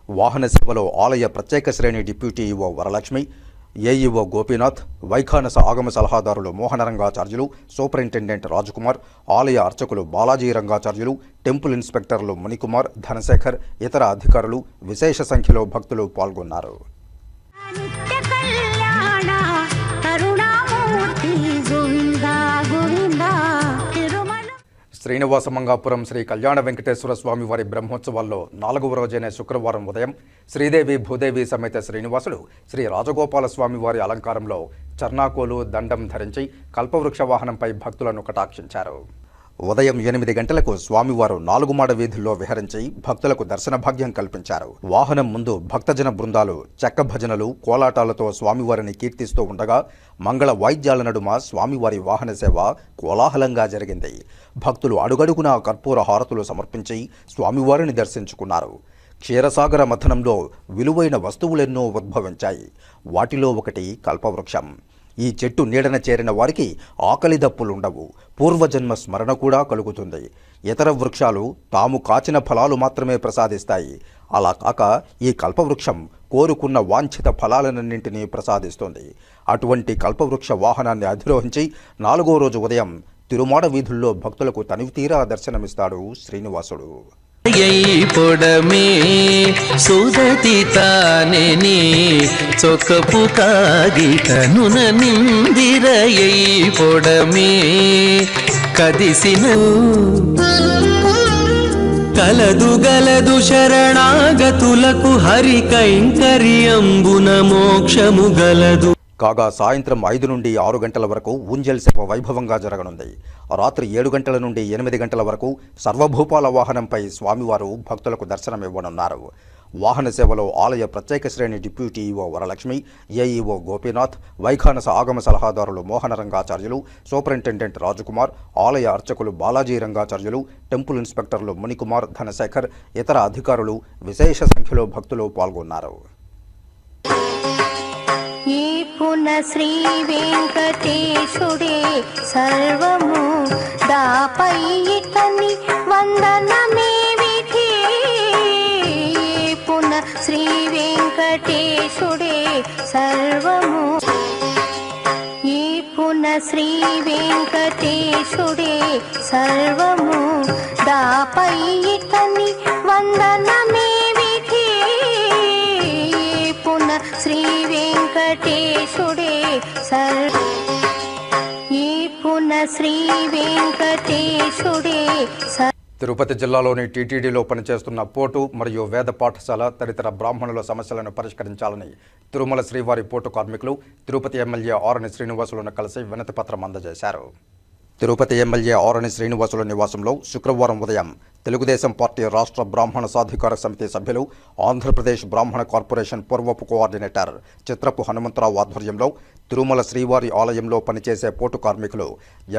వాహన సేవలో ఆలయ ప్రత్యేక శ్రేణి deputy EO Varalakshmi, AEO Gopinath, Vaikhanasa ఆగమ సలహాదారులు మోహనరంగాచార్యులు, సూపరింటెండెంట్ రాజకుమార్, ఆలయ అర్చకులు బాలాజీ రంగాచార్యులు, టెంపుల్ ఇన్స్పెక్టర్లు మణికుమార్, ధనశేఖర్, ఇతర అధికారులు, విశేష సంఖ్యలో భక్తులు పాల్గొన్నారు. శ్రీనివాస మంగాపురం శ్రీ కళ్యాణ వెంకటేశ్వర స్వామి వారి బ్రహ్మోత్సవాల్లో 4వ రోజైన శుక్రవారం ఉదయం శ్రీదేవి భూదేవి సమేత శ్రీనివాసుడు శ్రీ రాజగోపాల స్వామి వారి అలంకారంలో చర్నాకోలు, దండం ధరించి కల్పవృక్ష వాహనంపై భక్తులను కటాక్షించారు. ఉదయం 8 గంటలకు స్వామివారు 4 మాడ వీధుల్లో విహరించి భక్తులకు దర్శన భాగ్యం కల్పించారు. వాహనం ముందు భక్తజన బృందాలు చెక్క భజనలు, కోలాటాలతో స్వామివారిని కీర్తిస్తూ ఉండగా మంగళ వాయిద్యాల నడుమ స్వామివారి వాహన సేవ కోలాహలంగా జరిగింది. భక్తులు అడుగడుగునా కర్పూర హారతులు సమర్పించి స్వామివారిని దర్శించుకున్నారు. క్షీరసాగర మథనంలో విలువైన వస్తువులెన్నో ఉద్భవించాయి. వాటిలో ఒకటి కల్పవృక్షం. ఈ చెట్టు నీడన చేరిన వారికి ఆకలి దప్పులుండవు, పూర్వజన్మ స్మరణ కూడా కలుగుతుంది. ఇతర వృక్షాలు తాము కాచిన ఫలాలు మాత్రమే ప్రసాదిస్తాయి. అలా కాక ఈ కల్పవృక్షం కోరుకున్న వాంఛిత ఫలాలన్నింటినీ ప్రసాదిస్తుంది. అటువంటి కల్పవృక్ష వాహనాన్ని అధిరోహించి 4వ రోజు ఉదయం తిరుమాడ వీధుల్లో భక్తులకు తనివితీరా దర్శనమిస్తాడు శ్రీనివాసుడు. పొడమే సుదతి తానెని చొక్కపు కాగితను నిందిరయ్యి పొడమే కదిసిన కలదు గలదు శరణాగతులకు హరి కైంకర్యంబున మోక్షము గలదు. కాగా సాయంత్రం 5 నుండి 6 గంటల వరకు ఊంజల్ సేవ వైభవంగా జరగనుంది. రాత్రి 7 గంటల నుండి 8 గంటల వరకు సర్వభూపాల వాహనంపై స్వామివారు భక్తులకు దర్శనమివ్వనున్నారు. వాహన సేవలో ఆలయ ప్రత్యేక శ్రేణి deputy EO Varalakshmi, AEO Gopinath, Vaikhanasa ఆగమ సలహాదారులు మోహనరంగాచార్యులు, సూపరింటెండెంట్ రాజకుమార్, ఆలయ అర్చకులు బాలాజీ రంగాచార్యులు, టెంపుల్ ఇన్స్పెక్టర్లు మణికుమార్, ధనశేఖర్, ఇతర అధికారులు, విశేష సంఖ్యలో భక్తులు పాల్గొన్నారు. శ్రీ వెంకటేశుడే సర్వము దాపై ఇతని వందనమే విధి. శ్రీ వెంకటేశుడే సర్వము శ్రీ వెంకటేశుడే సర్వము దాపై ఇతని వందనమే విధి. శ్రీ వెంకటేశుడే శ్రీ వెంకటేశుడే. తిరుపతి జిల్లాలోని టీటీడీలో పనిచేస్తున్న పోటు మరియు వేద పాఠశాల తదితర బ్రాహ్మణుల సమస్యలను పరిష్కరించాలని తిరుమల శ్రీవారి పోటు కార్మికులు తిరుపతి ఎమ్మెల్యే ఆరణి శ్రీనివాసులను కలిసి వినతిపత్రం అందజేశారు. తిరుపతి ఎమ్మెల్యే ఆరణి శ్రీనివాసులు నివాసంలో శుక్రవారం ఉదయం తెలుగుదేశం పార్టీ రాష్ట్ర బ్రాహ్మణ సాధికార సమితి సభ్యులు, ఆంధ్రప్రదేశ్ బ్రాహ్మణ కార్పొరేషన్ పూర్వపు కోఆర్డినేటర్ చిత్రపు హనుమంతరావు ఆధ్వర్యంలో తిరుమల శ్రీవారి ఆలయంలో పనిచేసే పోటు కార్మికులు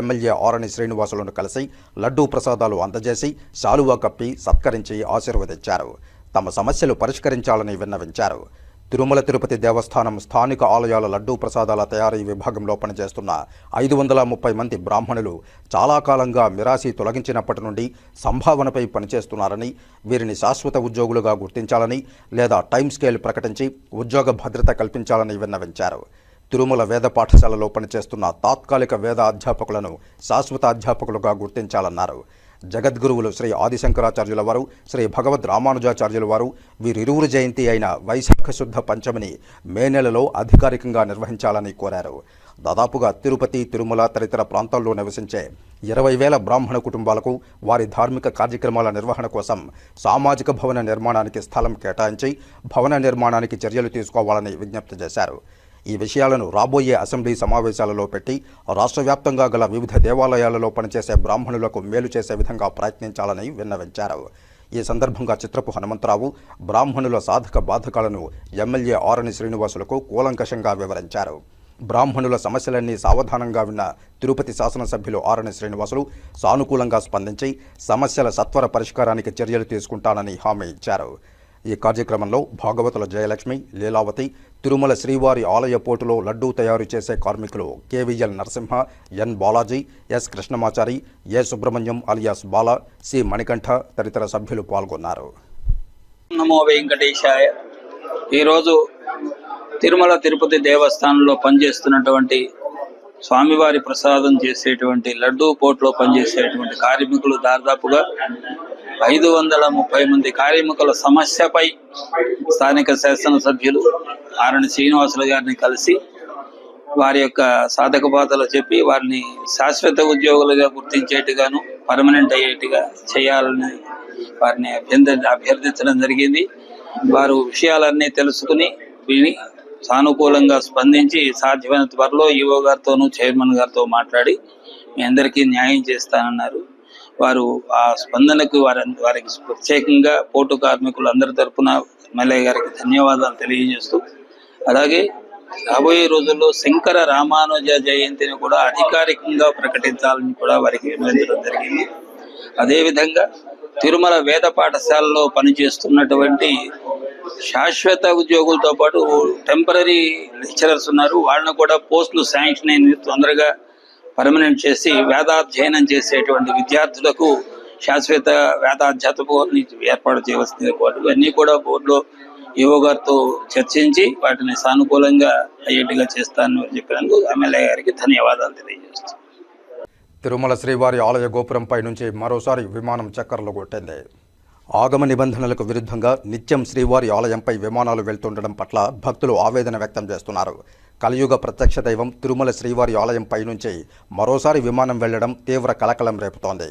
ఎమ్మెల్యే ఆరణి శ్రీనివాసులను కలిసి లడ్డూ ప్రసాదాలు అందజేసి శాలువా కప్పి సత్కరించి ఆశీర్వదించారు. తమ సమస్యలు పరిష్కరించాలని విన్నవించారు. తిరుమల తిరుపతి దేవస్థానం స్థానిక ఆలయాల లడ్డూ ప్రసాదాల తయారీ విభాగంలో పనిచేస్తున్న 530 మంది బ్రాహ్మణులు చాలా కాలంగా మిరాసి తొలగించినప్పటి నుండి సంభావనపై పనిచేస్తున్నారని, వీరిని శాశ్వత ఉద్యోగులుగా గుర్తించాలని లేదా టైం స్కేల్ ప్రకటించి ఉద్యోగ భద్రత కల్పించాలని విన్నవించారు. తిరుమల వేద పాఠశాలలో పనిచేస్తున్న తాత్కాలిక వేద అధ్యాపకులను శాశ్వత అధ్యాపకులుగా గుర్తించాలన్నారు. జగద్గురువులు శ్రీ ఆదిశంకరాచార్యుల వారు, శ్రీ భగవద్ రామానుజాచార్యుల వారు వీరిరువురు జయంతి అయిన వైశాఖ శుద్ధ పంచమిని మే నెలలో అధికారికంగా నిర్వహించాలని కోరారు. దాదాపుగా తిరుపతి, తిరుమల తదితర ప్రాంతాల్లో నివసించే 20,000 బ్రాహ్మణ కుటుంబాలకు వారి ధార్మిక కార్యక్రమాల నిర్వహణ కోసం సామాజిక భవన నిర్మాణానికి స్థలం కేటాయించి భవన నిర్మాణానికి చర్యలు తీసుకోవాలని విజ్ఞప్తి చేశారు. ఈ విషయాలను రాబోయే అసెంబ్లీ సమావేశాలలో పెట్టి రాష్ట్ర వ్యాప్తంగా గల వివిధ దేవాలయాలలో పనిచేసే బ్రాహ్మణులకు మేలు చేసే విధంగా ప్రయత్నించాలని విన్నవించారు. ఈ సందర్భంగా చిత్రపు హనుమంతరావు బ్రాహ్మణుల సాధక బాధకాలను ఎమ్మెల్యే ఆరణి శ్రీనివాసులకు కూలంకషంగా వివరించారు. బ్రాహ్మణుల సమస్యలన్నీ సావధానంగా విన్న తిరుపతి శాసనసభ్యులు ఆరణి శ్రీనివాసులు సానుకూలంగా స్పందించి సమస్యల సత్వర పరిష్కారానికి చర్యలు తీసుకుంటానని హామీ ఇచ్చారు. ఈ కార్యక్రమంలో భాగవతుల జయలక్ష్మి, లీలావతి, తిరుమల శ్రీవారి ఆలయ పోటులో లడ్డూ తయారు చేసే కార్మికులు కేవీఎల్ నరసింహ, ఎన్ బాలాజీ, ఎస్ కృష్ణమాచారి, ఏ సుబ్రహ్మణ్యం అలియాస్ బాల, సి మణికంఠ తదితర సభ్యులు పాల్గొన్నారు. నమో వెంకటేశాయ. ఈరోజు తిరుమల తిరుపతి దేవస్థానంలో పనిచేస్తున్నటువంటి స్వామివారి ప్రసాదం చేసేటువంటి లడ్డూ పోట్లో పనిచేసేటువంటి కార్మికులు దాదాపుగా 530 మంది కార్మికుల సమస్యపై స్థానిక శాసనసభ్యులు ఆరణి శ్రీనివాసులు గారిని కలిసి వారి యొక్క సాధక బాధలు చెప్పి వారిని శాశ్వత ఉద్యోగులుగా గుర్తించేట్టుగాను పర్మనెంట్ అయ్యేట్టుగా చేయాలని వారిని అభ్యర్థించడం జరిగింది. వారు విషయాలన్నీ తెలుసుకుని విని సానుకూలంగా స్పందించి సాధ్యమైన త్వరలో ఈవో గారితోనూ చైర్మన్ గారితో మాట్లాడి మీ అందరికీ న్యాయం చేస్తానన్నారు. వారు ఆ స్పందనకు వారికి ప్రత్యేకంగా పోటు కార్మికులు అందరి తరపున ఎమ్మెల్యే గారికి ధన్యవాదాలు తెలియజేస్తూ, అలాగే రాబోయే రోజుల్లో శంకర రామానుజ జయంతిని కూడా అధికారికంగా ప్రకటించాలని కూడా వారికి విన్నవించడం జరిగింది. అదేవిధంగా తిరుమల వేద పాఠశాలలో పనిచేస్తున్నటువంటి శాశ్వత ఉద్యోగులతో పాటు టెంపరీ లెక్చరర్స్ ఉన్నారు. వాళ్ళను కూడా పోస్టులు శాంక్షన్ అయిన తొందరగా పర్మనెంట్ చేసి వేదాధ్యయనం చేసేటువంటి విద్యార్థులకు శాశ్వత వేదాధ్యాపకుని ఏర్పాటు చేయవలసింది. ఇవన్నీ కూడా బోర్డులో ఈవో గారితో చర్చించి వాటిని సానుకూలంగా అయ్యేట్టుగా చేస్తానని చెప్పినందుకు ఎమ్మెల్యే గారికి ధన్యవాదాలు తెలియజేస్తాను. తిరుమల శ్రీవారి ఆలయ గోపురంపై నుంచి మరోసారి విమానం చక్కర్లు కొట్టింది. ఆగమ నిబంధనలకు విరుద్ధంగా నిత్యం శ్రీవారి ఆలయంపై విమానాలు వెళ్తుండడం పట్ల భక్తులు ఆవేదన వ్యక్తం చేస్తున్నారు. కలియుగ ప్రత్యక్ష దైవం తిరుమల శ్రీవారి ఆలయంపై నుంచి మరోసారి విమానం వెళ్లడం తీవ్ర కలకలం రేపుతోంది.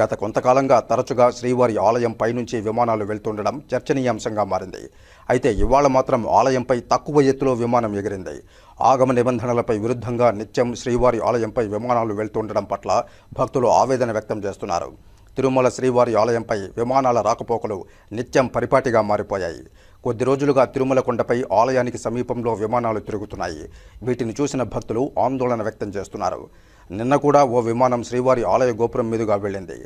గత కొంతకాలంగా తరచుగా శ్రీవారి ఆలయంపై నుంచి విమానాలు వెళ్తుండడం చర్చనీయాంశంగా మారింది. అయితే ఇవాళ మాత్రం ఆలయంపై తక్కువ ఎత్తులో విమానం ఎగిరింది. ఆగమ నిబంధనలపై విరుద్ధంగా నిత్యం శ్రీవారి ఆలయంపై విమానాలు వెళ్తుండడం పట్ల భక్తులు ఆవేదన వ్యక్తం చేస్తున్నారు. తిరుమల శ్రీవారి ఆలయంపై విమానాల రాకపోకలు నిత్యం పరిపాటిగా మారిపోయాయి. కొద్ది రోజులుగా తిరుమల కొండపై ఆలయానికి సమీపంలో విమానాలు తిరుగుతున్నాయి. వీటిని చూసిన భక్తులు ఆందోళన వ్యక్తం చేస్తున్నారు. నిన్న కూడా ఓ విమానం శ్రీవారి ఆలయ గోపురం మీదుగా వెళ్ళింది.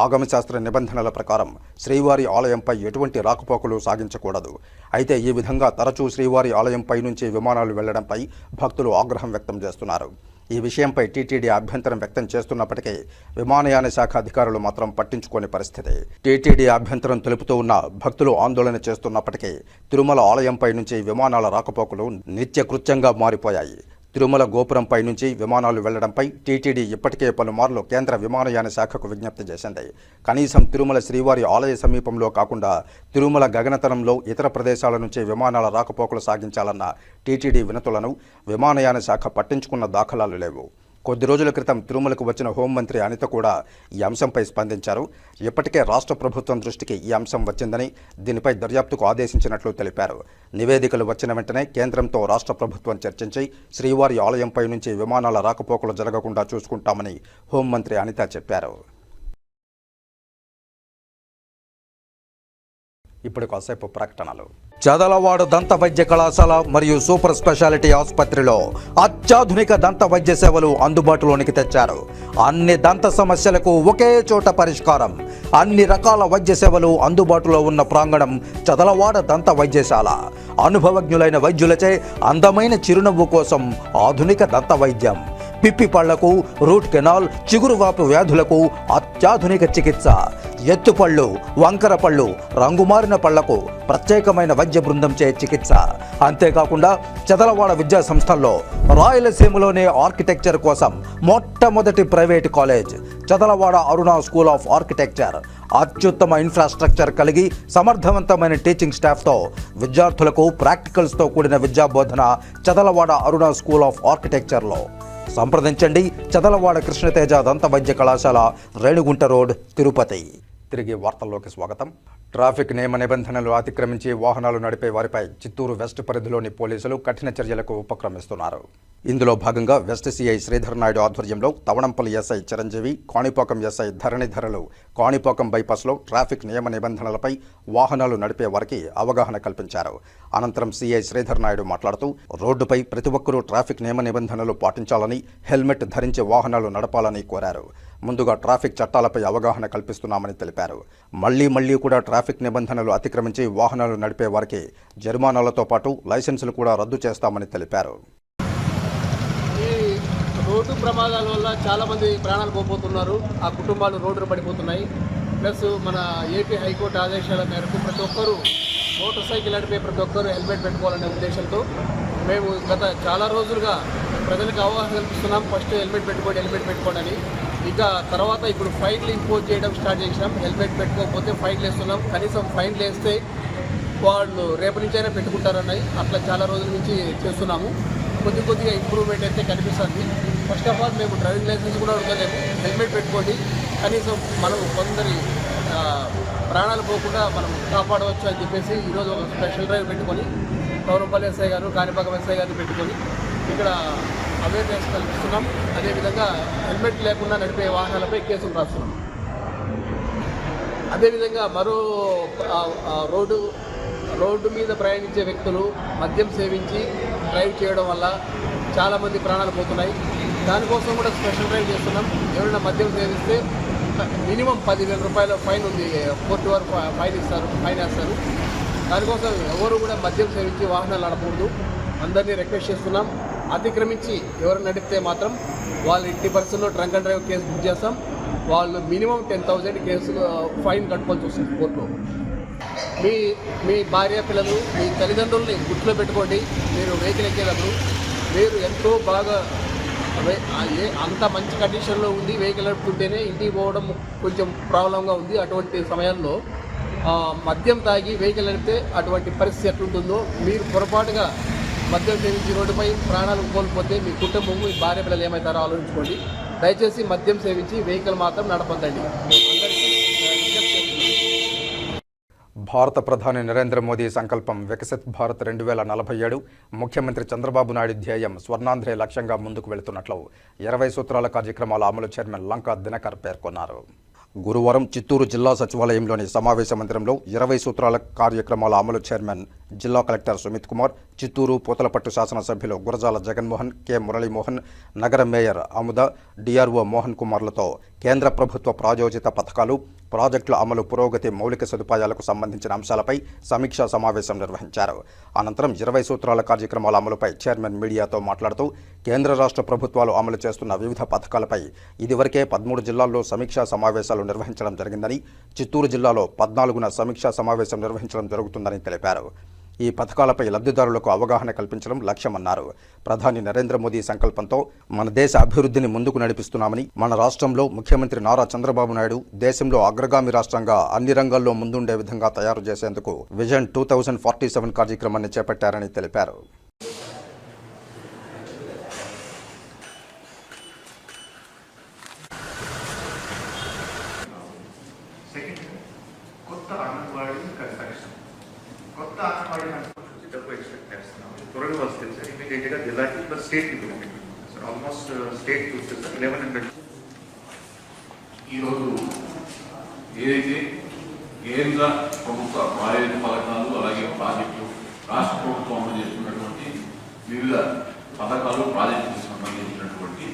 ఆగమశాస్త్ర నిబంధనల ప్రకారం శ్రీవారి ఆలయంపై ఎటువంటి రాకపోకలు సాగించకూడదు. అయితే ఈ విధంగా తరచూ శ్రీవారి ఆలయంపై నుంచి విమానాలు వెళ్లడంపై భక్తులు ఆగ్రహం వ్యక్తం చేస్తున్నారు. ఈ విషయంపై టీటీడీ అభ్యంతరం వ్యక్తం చేస్తున్నప్పటికీ విమానయాన శాఖ అధికారులు మాత్రం పట్టించుకోని పరిస్థితి. టీటీడీ అభ్యంతరం తెలుపుతూ ఉన్న భక్తులు ఆందోళన చేస్తున్నప్పటికీ తిరుమల ఆలయంపై నుంచి విమానాల రాకపోకలు నిత్యకృత్యంగా మారిపోయాయి. తిరుమల గోపురంపై నుంచి విమానాలు వెళ్లడంపై టీటీడీ ఇప్పటికే పలుమార్లు కేంద్ర విమానయాన శాఖకు విజ్ఞప్తి చేసింది. కనీసం తిరుమల శ్రీవారి ఆలయ సమీపంలో కాకుండా తిరుమల గగనతలంలో ఇతర ప్రదేశాల నుంచి విమానాల రాకపోకలు సాగించాలన్న టీటీడీ వినతులను విమానయాన శాఖ పట్టించుకున్న దాఖలాలు లేవు. కొద్ది రోజుల క్రితం తిరుమలకు వచ్చిన హోంమంత్రి అనిత కూడా ఈ అంశంపై స్పందించారు. ఇప్పటికే రాష్ట్ర ప్రభుత్వం దృష్టికి ఈ అంశం వచ్చిందని, దీనిపై దర్యాప్తుకు ఆదేశించినట్లు తెలిపారు. నివేదికలు వచ్చిన వెంటనే కేంద్రంతో రాష్ట్ర ప్రభుత్వం చర్చించి శ్రీవారి ఆలయంపై నుంచి విమానాల రాకపోకలు జరగకుండా చూసుకుంటామని హోంమంత్రి అనిత చెప్పారు. ఇప్పుడు కాసేపు ప్రకటనలు. చదలవాడ దంత వైద్య కళాశాల మరియు సూపర్ స్పెషాలిటీ ఆసుపత్రిలో అత్యాధునిక దంత వైద్య సేవలు అందుబాటులోనికి తెచ్చారు. అన్ని దంత సమస్యలకు ఒకే చోట పరిష్కారం. అన్ని రకాల వైద్య సేవలు అందుబాటులో ఉన్న ప్రాంగణం చదలవాడ దంత వైద్యశాల. అనుభవజ్ఞులైన వైద్యులచే అందమైన చిరునవ్వు కోసం ఆధునిక దంత వైద్యం. పిప్పి పళ్లకు, రూట్ కెనాల్, చిగురువాపు వ్యాధులకు అత్యాధునిక చికిత్స. ఎత్తుపళ్ళు, వంకర పళ్ళు, రంగుమారిన పళ్లకు ప్రత్యేకమైన వైద్య బృందంచే చికిత్స. అంతేకాకుండా చదలవాడ విద్యా సంస్థల్లో రాయలసీమలోనే ఆర్కిటెక్చర్ కోసం మొట్టమొదటి private college Chadalavada Aruna school of architecture. అత్యుత్తమ ఇన్ఫ్రాస్ట్రక్చర్ కలిగి సమర్థవంతమైన టీచింగ్ స్టాఫ్తో విద్యార్థులకు ప్రాక్టికల్స్తో కూడిన విద్యాబోధన చదలవాడ అరుణ స్కూల్ ఆఫ్ ఆర్కిటెక్చర్లో. సంప్రదించండి. చదలవాడ కృష్ణతేజ దంత వైద్య కళాశాల, రేణిగుంట రోడ్, తిరుపతి. తిరిగి వార్తల్లోకి స్వాగతం. ట్రాఫిక్ నియమ నిబంధనలు అతిక్రమించి వాహనాలు నడిపే వారిపై చిత్తూరు వెస్ట్ పరిధిలోని పోలీసులు కఠిన చర్యలకు ఉపక్రమిస్తున్నారు. ఇందులో భాగంగా వెస్ట్ సిఐ శ్రీధర్ నాయుడు ఆధ్వర్యంలో తవణంపల్లి ఎస్ఐ చిరంజీవి, కాణిపాకం ఎస్ఐ ధరణిధరలు కాణిపాకం బైపాస్లో ట్రాఫిక్ నియమ నిబంధనలపై వాహనాలు నడిపే వారికి అవగాహన కల్పించారు. అనంతరం సిఐ శ్రీధర్ నాయుడు మాట్లాడుతూ రోడ్డుపై ప్రతి ఒక్కరూ ట్రాఫిక్ నియమ నిబంధనలు పాటించాలని, హెల్మెట్ ధరించి వాహనాలు నడపాలని కోరారు. ముందుగా ట్రాఫిక్ చట్టాలపై అవగాహన కల్పిస్తున్నామని తెలిపారు. మళ్లీ కూడా ట్రాఫిక్ నిబంధనలు అతిక్రమించి వాహనాలు నడిపే వారికి జరిమానాలతో పాటు లైసెన్సులు కూడా రద్దు చేస్తామని తెలిపారు. ఈ రోడ్డు ప్రమాదాల వల్ల చాలామంది ప్రాణాలు కోల్పోతున్నారు. ఆ కుటుంబాలు రోడ్డున పడిపోతున్నాయి. ప్లస్ మన ఏపీ హైకోర్టు ఆదేశాల మేరకు ప్రతి ఒక్కరూ మోటార్ సైకిల్ నడిపే ప్రతి ఒక్కరూ హెల్మెట్ పెట్టుకోవాలనే ఉద్దేశంతో మేము గత చాలా రోజులుగా ప్రజలకు అవగాహన కల్పిస్తున్నాం. ఫస్ట్ హెల్మెట్ పెట్టుకోండి అని. ఇక తర్వాత ఇప్పుడు ఫైన్లు ఇంపోజ్ చేయడం స్టార్ట్ చేసినాం. హెల్మెట్ పెట్టుకోకపోతే ఫైన్లు వేస్తున్నాం. కనీసం ఫైన్లు వేస్తే వాళ్ళు రేపు నుంచైనా పెట్టుకుంటారన్నాయి. అట్లా చాలా రోజుల నుంచి చేస్తున్నాము. కొద్దిగా ఇంప్రూవ్మెంట్ అయితే కనిపిస్తుంది. ఫస్ట్ ఆఫ్ ఆల్ మేము డ్రైవింగ్ లైసెన్స్ కూడా ఉండలేము. హెల్మెట్ పెట్టుకోండి, కనీసం మనం కొందరి ప్రాణాలు పోకుండా మనం కాపాడవచ్చు అని చెప్పేసి ఈరోజు ఒక స్పెషల్ డ్రైవ్ పెట్టుకొని తవరంపల్లి ఎస్ఐ గారు, కాణిపాకం ఎస్ఐ గారిని పెట్టుకొని ఇక్కడ అవేర్నెస్ కల్పిస్తున్నాం. అదేవిధంగా హెల్మెట్ లేకుండా నడిపే వాహనాలపై కేసులు రాస్తున్నాం. అదేవిధంగా మరో రోడ్డు మీద ప్రయాణించే వ్యక్తులు మద్యం సేవించి డ్రైవ్ చేయడం వల్ల చాలామంది ప్రాణాలు పోతున్నాయి. దానికోసం కూడా స్పెషల్ డ్రైవ్ చేస్తున్నాం. ఎవరైనా మద్యం సేవిస్తే మినిమం 10,000 రూపాయల ఫైన్ ఉంది. కోర్టు వారు ఫైన్ వేస్తారు. దానికోసం ఎవరు కూడా మద్యం సేవించి వాహనాలు నడపకూడదు. అందరినీ రిక్వెస్ట్ చేస్తున్నాం. అతిక్రమించి ఎవరు నడిపితే మాత్రం వాళ్ళు 80% drunk and drive case book చేస్తాం. వాళ్ళు మినిమం 10,000 కేసు ఫైన్ కట్టుకోవాల్సి వస్తుంది కోర్టులో. మీ భార్య పిల్లలు, మీ తల్లిదండ్రుల్ని గుర్తులో పెట్టుకోండి. మీరు వెహికల్ ఎక్కేటప్పుడు మీరు ఎంతో బాగా అంత మంచి కండిషన్లో ఉంది వెహికల్ నడుపుతుంటేనే ఇంటికి పోవడం కొంచెం ప్రాబ్లంగా ఉంది. అటువంటి సమయాల్లో మద్యం తాగి వెహికల్ నడిపితే అటువంటి పరిస్థితి ఎట్లుంటుందో, మీరు పొరపాటుగా మద్యం సేవించి రోడ్డుపై ప్రాణాలు కోల్పోతే మీ కుటుంబం, మీ భార్య పిల్లలు ఏమవుతారో ఆలోచించుకోండి. దయచేసి మద్యం సేవించి వెహికల్ మాత్రం నడపొద్దండి. భారత ప్రధాని నరేంద్ర మోదీ సంకల్పం వికసిత్ భారత్ 2047 ముఖ్యమంత్రి చంద్రబాబు నాయుడు ధ్యేయం స్వర్ణాంధ్రే లక్ష్యంగా ముందుకు వెళుతున్నట్లు 20 సూత్రాల కార్యక్రమాల అమలు చైర్మన్ లంకా దినకర్ పేర్కొన్నారు. గురువారం చిత్తూరు జిల్లా సచివాలయంలోని సమావేశ మందిరంలో 20 సూత్రాల కార్యక్రమాల అమలు చైర్మన్ జిల్లా కలెక్టర్ సుమిత్ కుమార్, చిత్తూరు పూతలపట్టు శాసనసభ్యులు గురజాల జగన్మోహన్, కె మురళీమోహన్, నగర మేయర్ అముద, డిఆర్ఓ మోహన్ కుమార్లతో కేంద్ర ప్రభుత్వ ప్రాయోజిత పథకాలు, ప్రాజెక్టుల అమలు పురోగతి, మౌలిక సదుపాయాలకు సంబంధించిన అంశాలపై సమీక్షా సమావేశం నిర్వహించారు. అనంతరం 20 సూత్రాల కార్యక్రమాల అమలుపై చైర్మన్ మీడియాతో మాట్లాడుతూ కేంద్ర రాష్ట్ర ప్రభుత్వాలు అమలు చేస్తున్న వివిధ పథకాలపై ఇదివరకే 13 జిల్లాల్లో సమీక్షా సమావేశాలు నిర్వహించడం జరిగిందని, చిత్తూరు జిల్లాలో 14న సమీక్షా సమావేశం నిర్వహించడం జరుగుతుందని తెలిపారు. ఈ పథకాలపై లబ్ధిదారులకు అవగాహన కల్పించడం లక్ష్యమన్నారు. ప్రధాని నరేంద్ర మోదీ సంకల్పంతో మన దేశ అభివృద్ధిని ముందుకు నడిపిస్తున్నామని, మన రాష్ట్రంలో ముఖ్యమంత్రి నారా చంద్రబాబు నాయుడు దేశంలో అగ్రగామి రాష్ట్రంగా అన్ని రంగాల్లో ముందుండే విధంగా తయారు చేసేందుకు విజన్ 2047 కార్యక్రమాన్ని చేపట్టారని తెలిపారు. అంగన్వాడీ కన్స్ట్రక్షన్స్ డబ్బు ఎక్స్పెక్ట్ చేస్తున్నాం. త్వరగా వస్తుంది సార్. ఇమీడియట్గా జిల్లాకి plus state implement sir. Almost state చూస్తే సార్ 1100. ఈరోజు ఏదైతే కేంద్ర ప్రభుత్వ ప్రాయోజిత పథకాలు అలాగే ప్రాజెక్టులు రాష్ట్ర ప్రభుత్వం అమలు చేస్తున్నటువంటి వివిధ పథకాలు ప్రాజెక్టులకు సంబంధించినటువంటి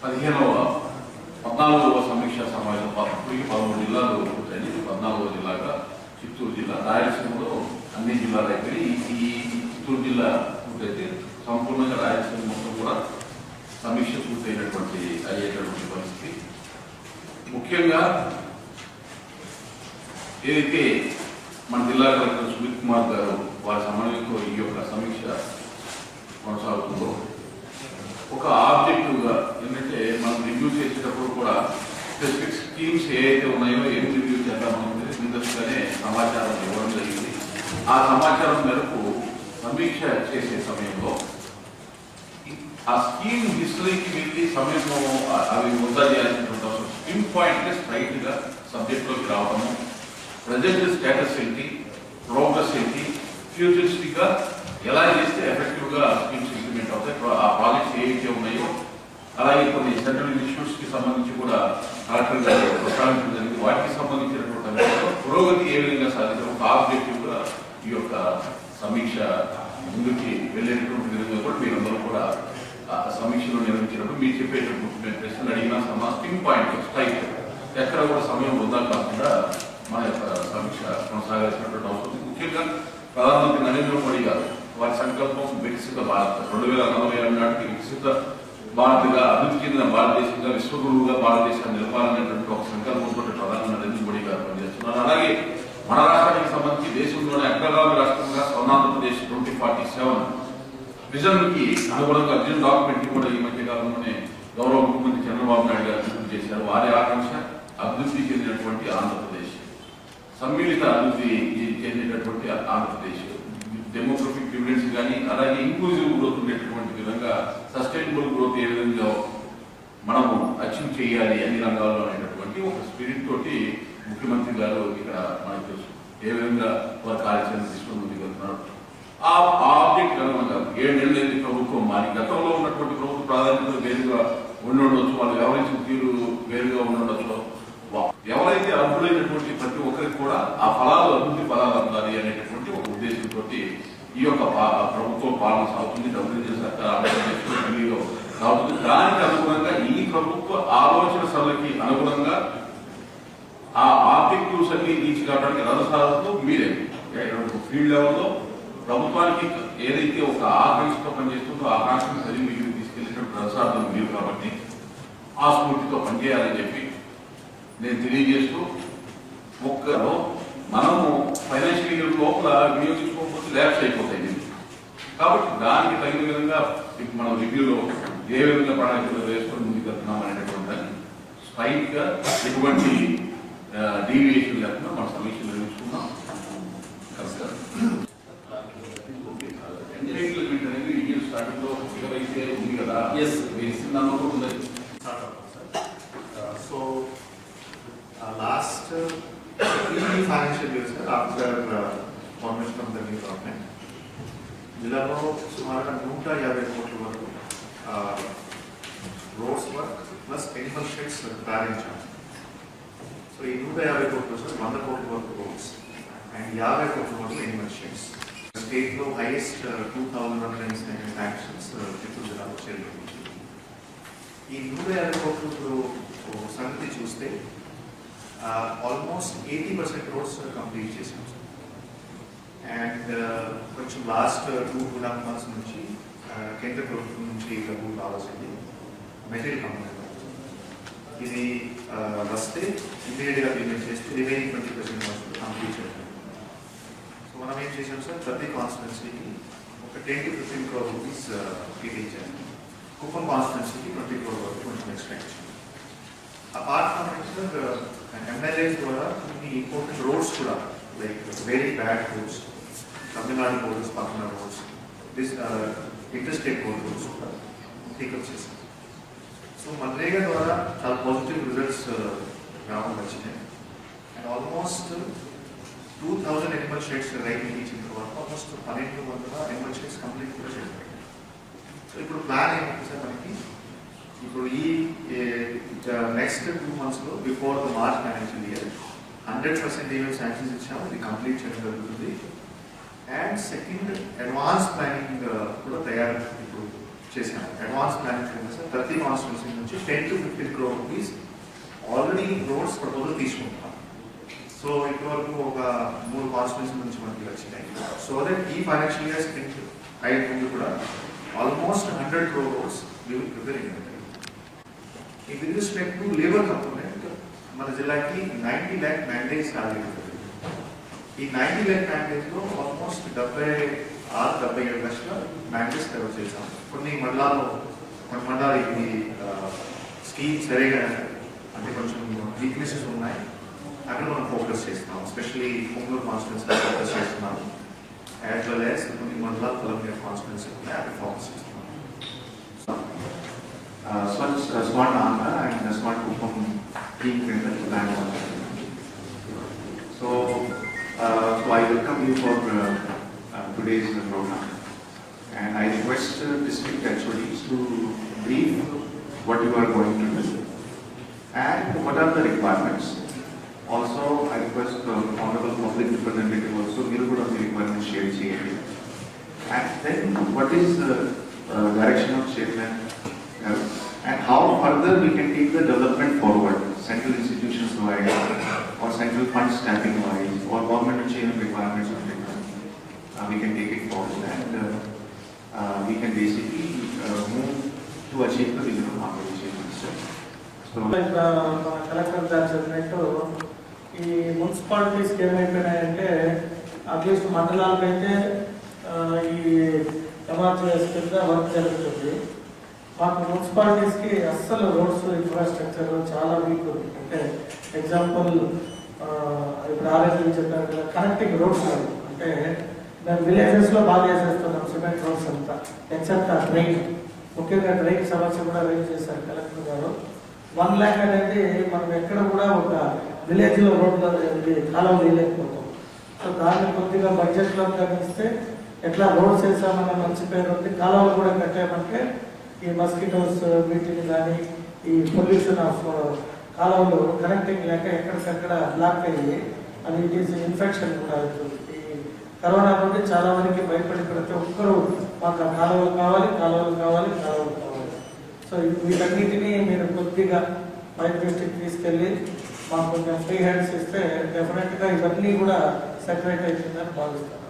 14వ సమీక్షా సమావేశం 13 జిల్లాలు పూర్తయింది. 14వ జిల్లాగా చిత్తూరు జిల్లా, రాయలసీమలో అన్ని జిల్లాలు అయిపోయి ఈ చిత్తూరు జిల్లా పూర్తయితే సంపూర్ణంగా రాయలసీమ మొత్తం కూడా సమీక్ష పూర్తయినటువంటి అయ్యేటటువంటి పరిస్థితి. ముఖ్యంగా ఏదైతే మన జిల్లా కలెక్టర్ సుమిత్ కుమార్ గారు వారి సమన్వయంతో ఈ యొక్క సమీక్ష కొనసాగుతుందో ఒక ఆబ్జెక్టివ్గా ఏంటంటే మనం రివ్యూ చేసేటప్పుడు కూడా స్పెసిఫిక్ స్కీమ్స్ ఏవైతే ఉన్నాయో ఏం రివ్యూ చేద్దామని ముందస్తుగానే సమాచారం ఇవ్వడం జరిగింది. ఆ సమాచారం మేరకు సమీక్ష చేసే సమయంలో ఆ స్కీమ్ హిస్టరీకి వెళ్ళి సమయంలో అవి ముద్దా చేయాల్సినటువంటి అవసరం. స్కీమ్ పాయింట్ స్ట్రైట్ గా సబ్జెక్ట్ లోకి రావడము, ప్రజెంట్ స్టేటస్ ఏంటి, ప్రోగ్రెస్ ఏంటి, ఫ్యూచరిస్టిక్ గా ఎలా చేస్తే ఎఫెక్టివ్ గా స్కీమ్స్ ఇంప్లిమెంట్ అవుతాయి, ఆ ప్రాజెక్ట్స్ ఏవైతే ఉన్నాయో అలాగే కొన్ని సెంట్రల్ ఇన్స్టిట్యూట్స్ కి సంబంధించి కూడా కలెక్టర్ గారు ప్రస్తావించడం జరిగింది. వాటికి సంబంధించినటువంటి పురోగతి ఏ విధంగా సాధించడం ఒక ఆబ్జెక్టివ్ గా ఈ యొక్క సమీక్ష ముందుకి వెళ్ళేటటువంటి విధంగా కూడా మీరందరూ కూడా సమీక్షలో నిర్వహించినప్పుడు మీరు చెప్పేటప్పుడు ప్రశ్నలు అడిగిన స్కీమ్ పాయింట్ స్ట్రైక్ ఎక్కడ కూడా సమయం వృధా కాకుండా మన యొక్క సమీక్ష కొనసాగాల్సినటువంటి అవసరం. ముఖ్యంగా ప్రధానమంత్రి నరేంద్ర మోడీ గారు వారి సంకల్పం వికసిత భారత్ 2040 నాటికి వికసిత భారత్గా అభివృద్ధి చెందిన భారతదేశంగా విశ్వగురువుగా భారతదేశాన్ని నిలపాలనేటువంటి ఒక సంకల్పంతో ప్రధాని నరేంద్ర మోడీ గారు పనిచేస్తున్నారు. అలాగే మన రాష్ట్రానికి సంబంధించి దేశంలోనే అగ్రగామి రాష్ట్రంగా స్వర్ణాంధ్రప్రదేశ్ 2047 విజన్ కి అనుగుణంగా విజన్ డాక్యుమెంట్ కూడా ఈ మధ్య కాలంలోనే గౌరవ ముఖ్యమంత్రి చంద్రబాబు నాయుడు గారు పూర్తి చేశారు. వారి ఆకాంక్ష అభివృద్ధి చెందినటువంటి ఆంధ్రప్రదేశ్, సమ్మిళిత అభివృద్ధి చెందినటువంటి ఆంధ్రప్రదేశ్, డెమోగ్రఫిక్ డివిడెండ్స్ కానీ అలాగే ఇంక్లూజివ్ గ్రోత్ ఉండేటటువంటి విధంగా సస్టైనబుల్ గ్రోత్ ఏ విధంగా మనము అచీవ్ చేయాలి అన్ని రంగాల్లో అనేటటువంటి ఒక స్పిరిట్ తోటి ముఖ్యమంత్రి గారు ఇక్కడ మనకు తెలుసు ఏ విధంగా వారి కార్యాచరణ తీసుకుని ముందుకు వెళ్తున్నారు. ఆ ఆబ్జెక్ట్ అనుగుణంగా 7 నెలలైంది ప్రభుత్వం మారి. గతంలో ఉన్నటువంటి ప్రభుత్వ ప్రాధాన్యతలు వేరుగా ఉండొచ్చు, వాళ్ళు వ్యవహరించిన తీరు వేరుగా ఉండొచ్చు. ఎవరైతే అర్హులైనటువంటి ప్రతి ఒక్కరికి కూడా ఆ ఫలాలు అభివృద్ధి ఫలాలు అందాలి అనేటటువంటి ఒక ఉద్దేశంతో ఈ యొక్క ప్రభుత్వం పాలన సాగుతుంది. డబ్ల్యూజీ సర్కార్ ఢిల్లీలో సాగుతుంది. దానికి అనుగుణంగా ఈ ప్రభుత్వ ఆలోచన సభలకి అనుగుణంగా ఆ ఆబ్జెక్టివ్స్ అన్ని రీచ్ కావడానికి రథసారథులు మీరే. ఫీల్డ్ లెవెల్లో ప్రభుత్వానికి ఏదైతే ఒక ఆకాంక్షతో పనిచేస్తుందో ఆకాంక్షను చదివి మీరు తీసుకెళ్లేటువంటి రథసారథులు మీరు కాబట్టి ఆ స్ఫూర్తితో పనిచేయాలని చెప్పి నేను తెలియజేస్తూ, ఒక్కలో మనము ఫైనాన్షియల్ ఇయర్ లోపల వినియోగించుకోకపోతే ల్యాబ్స్ అయిపోతాయి. కాబట్టి దానికి తగిన విధంగా మనం రివ్యూలో ఏ విధంగా ప్రణాళికలు వేసుకొని ముందుకు వెళ్తున్నాం అనేటటువంటి స్ట్రైట్ గా ఎటువంటి డీవియేషన్ లేకుండా మన సమీక్ష నిర్వహించుకున్నాం. స్టార్టింగ్ లో ఎవరైతే ఉంది కదా నమ్మకం ఉంది. So last 3 financial years after formation of the new government, జిల్లాలో సుమారుగా 150 కోట్ల వరకు roads work plus Animal sheds ప్రారంభించాం. సో ఈ 150 కోట్ల 100 కోట్ల వరకు రోడ్స్ అండ్ 50 కోట్ల వరకు ఎనిమల్ షెడ్స్. స్టేట్ లో హైయెస్ట్ 2107 యాక్షన్స్ చిత్తూరు జిల్లాలో చేరుకుంది. ఈ 150 కోట్ల సంగతి చూస్తే ఆల్మోస్ట్ 80% రోడ్స్ కంప్లీట్ చేసాం. అండ్ కొంచెం లాస్ట్ 2.5 months నుంచి కేంద్ర ప్రభుత్వం నుంచి డబ్బు కావాల్సింది మెటీరియల్ కంపెనీ. ఇది వస్తే ఇమీడియట్గా పేమెంట్ చేస్తే రిమైనింగ్ 20% కంప్లీట్ చేయాలి. సో మనం ఏం చేసాం సార్, ప్రతి కాన్స్టిట్యున్సీకి ఒక 10 to 15 crore రూపీస్ పీటీ చేయాలి. కుప్పం కాన్స్టిట్యున్సీకి 20 crore వరకు కొంచెం extra. Apart from sir MLAs ద్వారా కొన్ని ఇంపార్టెంట్ రోడ్స్ కూడా like very bad roads, Tamil Nadu roads, పక్కన రోడ్స్, ఇంటర్స్టేట్ రోడ్స్ కూడా టేకప్ చేశాం. సో మన్రేగా ద్వారా చాలా పాజిటివ్ రిజల్ట్స్ రావడం వచ్చినాయి. And almost 2000 Animal sheds right ఇచ్చిన తర్వాత ఆల్మోస్ట్ 1200 ఎనిమల్ షెడ్స్ కంప్లీట్ కూడా చేశారు. సో ఇప్పుడు ప్లాన్ ఏంటంటే సార్ మనకి ఇప్పుడు ఈ నెక్స్ట్ 2 monthsలో before the March financial year 100% ఏమేమి శాంక్షన్స్ ఇచ్చామో ఇది కంప్లీట్ చేయడం జరుగుతుంది. అండ్ సెకండ్ అడ్వాన్స్ ప్లానింగ్ కూడా తయారు ఇప్పుడు చేశాము. అడ్వాన్స్ ప్లానింగ్ కింద సార్ ప్రతి కాన్స్టిట్యూన్సీ నుంచి 10 to 15 crore rupees already roads proposal తీసుకుంటున్నాం. సో ఇప్పటివరకు ఒక 3 కాన్స్టిట్యూన్సీ నుంచి మనకి వచ్చినాయి. సో దట్ ఈ ఫైనాన్షియల్ ఇయర్ స్పెండ్ అయ్యేందుకు కూడా almost 100 crore roads we will prepare in it. With respect to labor component, మన జిల్లాకి 90 lakh mandates రాలేదు. ఈ 90 lakh mandates లో ఆల్మోస్ట్ 76-77 లక్షల mandates డెవలప్ చేశాం. కొన్ని మండలాలు ఇది స్కీమ్ సరిగా అంటే కొంచెం వీక్నెసెస్ ఉన్నాయి, అక్కడ మనం ఫోకస్ చేస్తున్నాం. ఎస్పెషల్లీ పొంగూరు కాన్స్టిట్యున్సీ ఫోకస్ చేస్తున్నాం. యాజ్ వెల్ యాజ్ కొన్ని మండలాలు తెలంగాణ కాన్స్టిట్యున్సీ ఉన్నాయి, అక్కడ ఫోకస్ చేస్తున్నాం. Smart Andhra and smart Kuppam team కింద ప్లాన్ అవుతుంది. So I welcome you for today's program and I request district HODs to brief what you are going to do and what are the requirements. Also I request honorable public representative also మీరు కూడా మీ requirements share చేయండి. And then what is the direction of chairman and how further we can take the development forward, central institutions wise or central funds tapping wise or government chain requirements of we can take it forward and we can basically move to achieve the vision of Marketing. So collector గారు చెప్పినట్టు ఈ మున్సిపాలిటీస్కి ఏమైపోయినాయంటే at least మండలాలకైతే ఈ emergency కింద work జరుగుతుంది. మాకు మున్సిపాలిటీస్కి అస్సలు roads infrastructure చాలా week ఉంది. అంటే ఎగ్జాంపుల్ ఇప్పుడు ఆర్ఎస్ఎల్ చెప్పారు కదా, కనెక్టింగ్ రోడ్స్ కాదు. అంటే మేము విలేజెస్లో బాగా చేసేస్తున్నాం సిమెంట్ రోడ్స్ అంతా, ఎక్సెప్ట్ ఆ ట్రైన్. ముఖ్యంగా ట్రైన్ సమస్య కూడా రైజ్ చేశారు కలెక్టర్ గారు. 1 lakh అనేది మనం ఎక్కడ కూడా ఒక విలేజ్లో రోడ్లు కాలం వేయలేకపోతాం. సో దాన్ని కొద్దిగా బడ్జెట్లో తగ్గిస్తే ఎట్లా రోడ్స్ వేసామన్న మంచి పేరు ఉంది. కాలువలు కూడా కట్టామంటే ఈ మస్కిటోస్ వీటిని కానీ ఈ పొల్యూషన్ ఆఫ్ కాలువలు కనెక్టింగ్ లేక ఎక్కడికక్కడ బ్లాక్ అయ్యి అది ఇట్ ఈస్ ఇన్ఫెక్షన్ కూడా అవుతుంది. ఈ కరోనా నుండి చాలా మందికి భయపడి ప్రతి ఒక్కరూ మాకు కాలువలు కావాలి, కాలువలు కావాలి, కాలువలు కావాలి. సో వీటన్నిటినీ మీరు కొద్దిగా పైప్ డిస్ట్రిక్ట్ తీసుకెళ్ళి మాకు కొంచెం ఫ్రీ హ్యాండ్స్ ఇస్తే డెఫినెట్గా ఇవన్నీ కూడా సెటరేట్ అవుతుందని భావిస్తాను.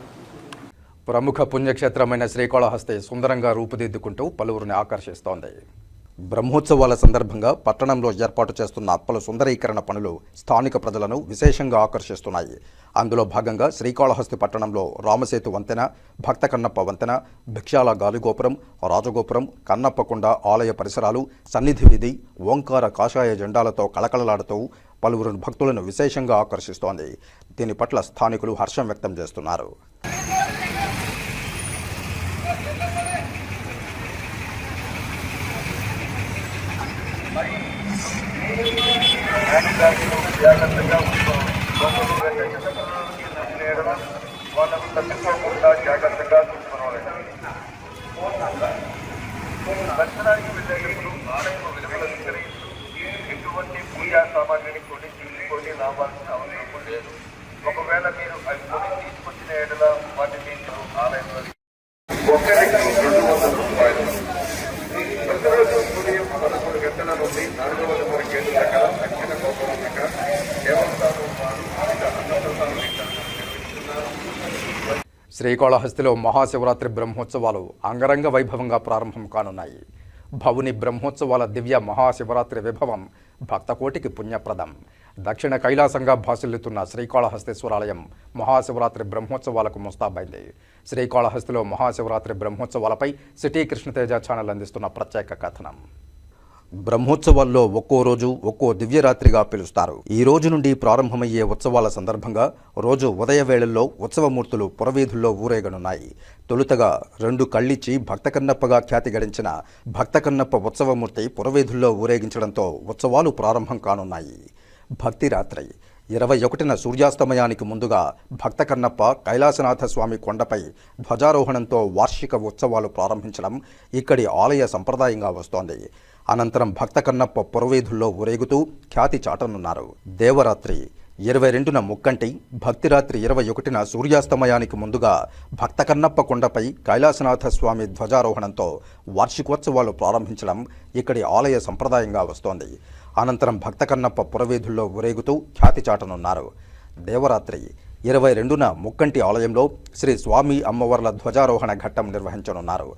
ప్రముఖ పుణ్యక్షేత్రమైన శ్రీకాళహస్తి సుందరంగా రూపుదిద్దుకుంటూ పలువురిని ఆకర్షిస్తోంది. బ్రహ్మోత్సవాల సందర్భంగా పట్టణంలో ఏర్పాటు చేస్తున్న పలు సుందరీకరణ పనులు స్థానిక ప్రజలను విశేషంగా ఆకర్షిస్తున్నాయి. అందులో భాగంగా శ్రీకాళహస్తి పట్టణంలో రామసేతు వంతెన, భక్త కన్నప్ప వంతెన, భిక్షాల గాలిగోపురం, రాజగోపురం, కన్నప్పకొండ ఆలయ పరిసరాలు, సన్నిధి వీధి ఓంకార కాషాయ జెండాలతో కళకళలాడుతూ పలువురు భక్తులను విశేషంగా ఆకర్షిస్తోంది. దీని పట్ల స్థానికులు హర్షం వ్యక్తం చేస్తున్నారు. వాళ్ళకు తప్పిపోకుండా జాగ్రత్తగా చూసుకోవాలి. దర్శనానికి వెళ్ళేటప్పుడు ఆలయం విలువలు స్వీకరిస్తూ ఎటువంటి పూజా సామాగ్రిని కొని తీసుకొని రావాల్సిన అవసరం లేదు. ఒకవేళ మీరు అవి కొని తీసుకొచ్చిన ఏడల వాటిని ఆలయంలో ఒక్కరికి 200 రూపాయలు. ప్రతిరోజు ఉదయం 11 గంటల నుండి 4 వరకు గేటు దగ్గర దక్షిణ గోపురం దగ్గర దేవస్థానం వారు అన్నప్రసాదం శ్రీకాళహస్తిలో మహాశివరాత్రి బ్రహ్మోత్సవాలు అంగరంగ వైభవంగా ప్రారంభం కానున్నాయి. భవుని బ్రహ్మోత్సవాల దివ్య మహాశివరాత్రి విభవం భక్తకోటికి పుణ్యప్రదం. దక్షిణ కైలాసంగా భాసిల్లుతున్న శ్రీకాళహస్తీశ్వరాలయం మహాశివరాత్రి బ్రహ్మోత్సవాలకు ముస్తాబైంది. శ్రీకాళహస్తిలో మహాశివరాత్రి బ్రహ్మోత్సవాలపై సిటీ కృష్ణతేజ ఛానల్ అందిస్తున్న ప్రత్యేక కథనం. బ్రహ్మోత్సవాల్లో ఒక్కో రోజు ఒక్కో దివ్యరాత్రిగా పిలుస్తారు. ఈ రోజు నుండి ప్రారంభమయ్యే ఉత్సవాల సందర్భంగా రోజు ఉదయ వేళల్లో ఉత్సవమూర్తులు పురవీధుల్లో ఊరేగనున్నాయి. తొలుతగా 2 కళ్ళిచ్చి భక్తకన్నప్పగా ఖ్యాతి గడించిన భక్తకన్నప్ప ఉత్సవమూర్తి పురవీధుల్లో ఊరేగించడంతో ఉత్సవాలు ప్రారంభం కానున్నాయి. భక్తి రాత్రి 21న సూర్యాస్తమయానికి ముందుగా భక్త కన్నప్ప కైలాసనాథ స్వామి కొండపై ధ్వజారోహణంతో వార్షిక ఉత్సవాలు ప్రారంభించడం ఇక్కడి ఆలయ సంప్రదాయంగా వస్తోంది. అనంతరం భక్త కన్నప్ప పురవీధుల్లో ఊరేగుతూ ఖ్యాతి చాటనున్నారు. దేవరాత్రి 22న ముక్కంటి, భక్తిరాత్రి 21న సూర్యాస్తమయానికి ముందుగా భక్త కన్నప్ప కొండపై కైలాసనాథ స్వామి ధ్వజారోహణంతో వార్షికోత్సవాలు ప్రారంభించడం ఇక్కడి ఆలయ సంప్రదాయంగా వస్తోంది. అనంతరం భక్త కన్నప్ప పురవీధుల్లో ఊరేగుతూ ఖ్యాతి చాటనున్నారు. దేవరాత్రి 22న ముక్కంటి ఆలయంలో శ్రీ స్వామి అమ్మవార్ల ధ్వజారోహణ ఘట్టం నిర్వహించనున్నారు.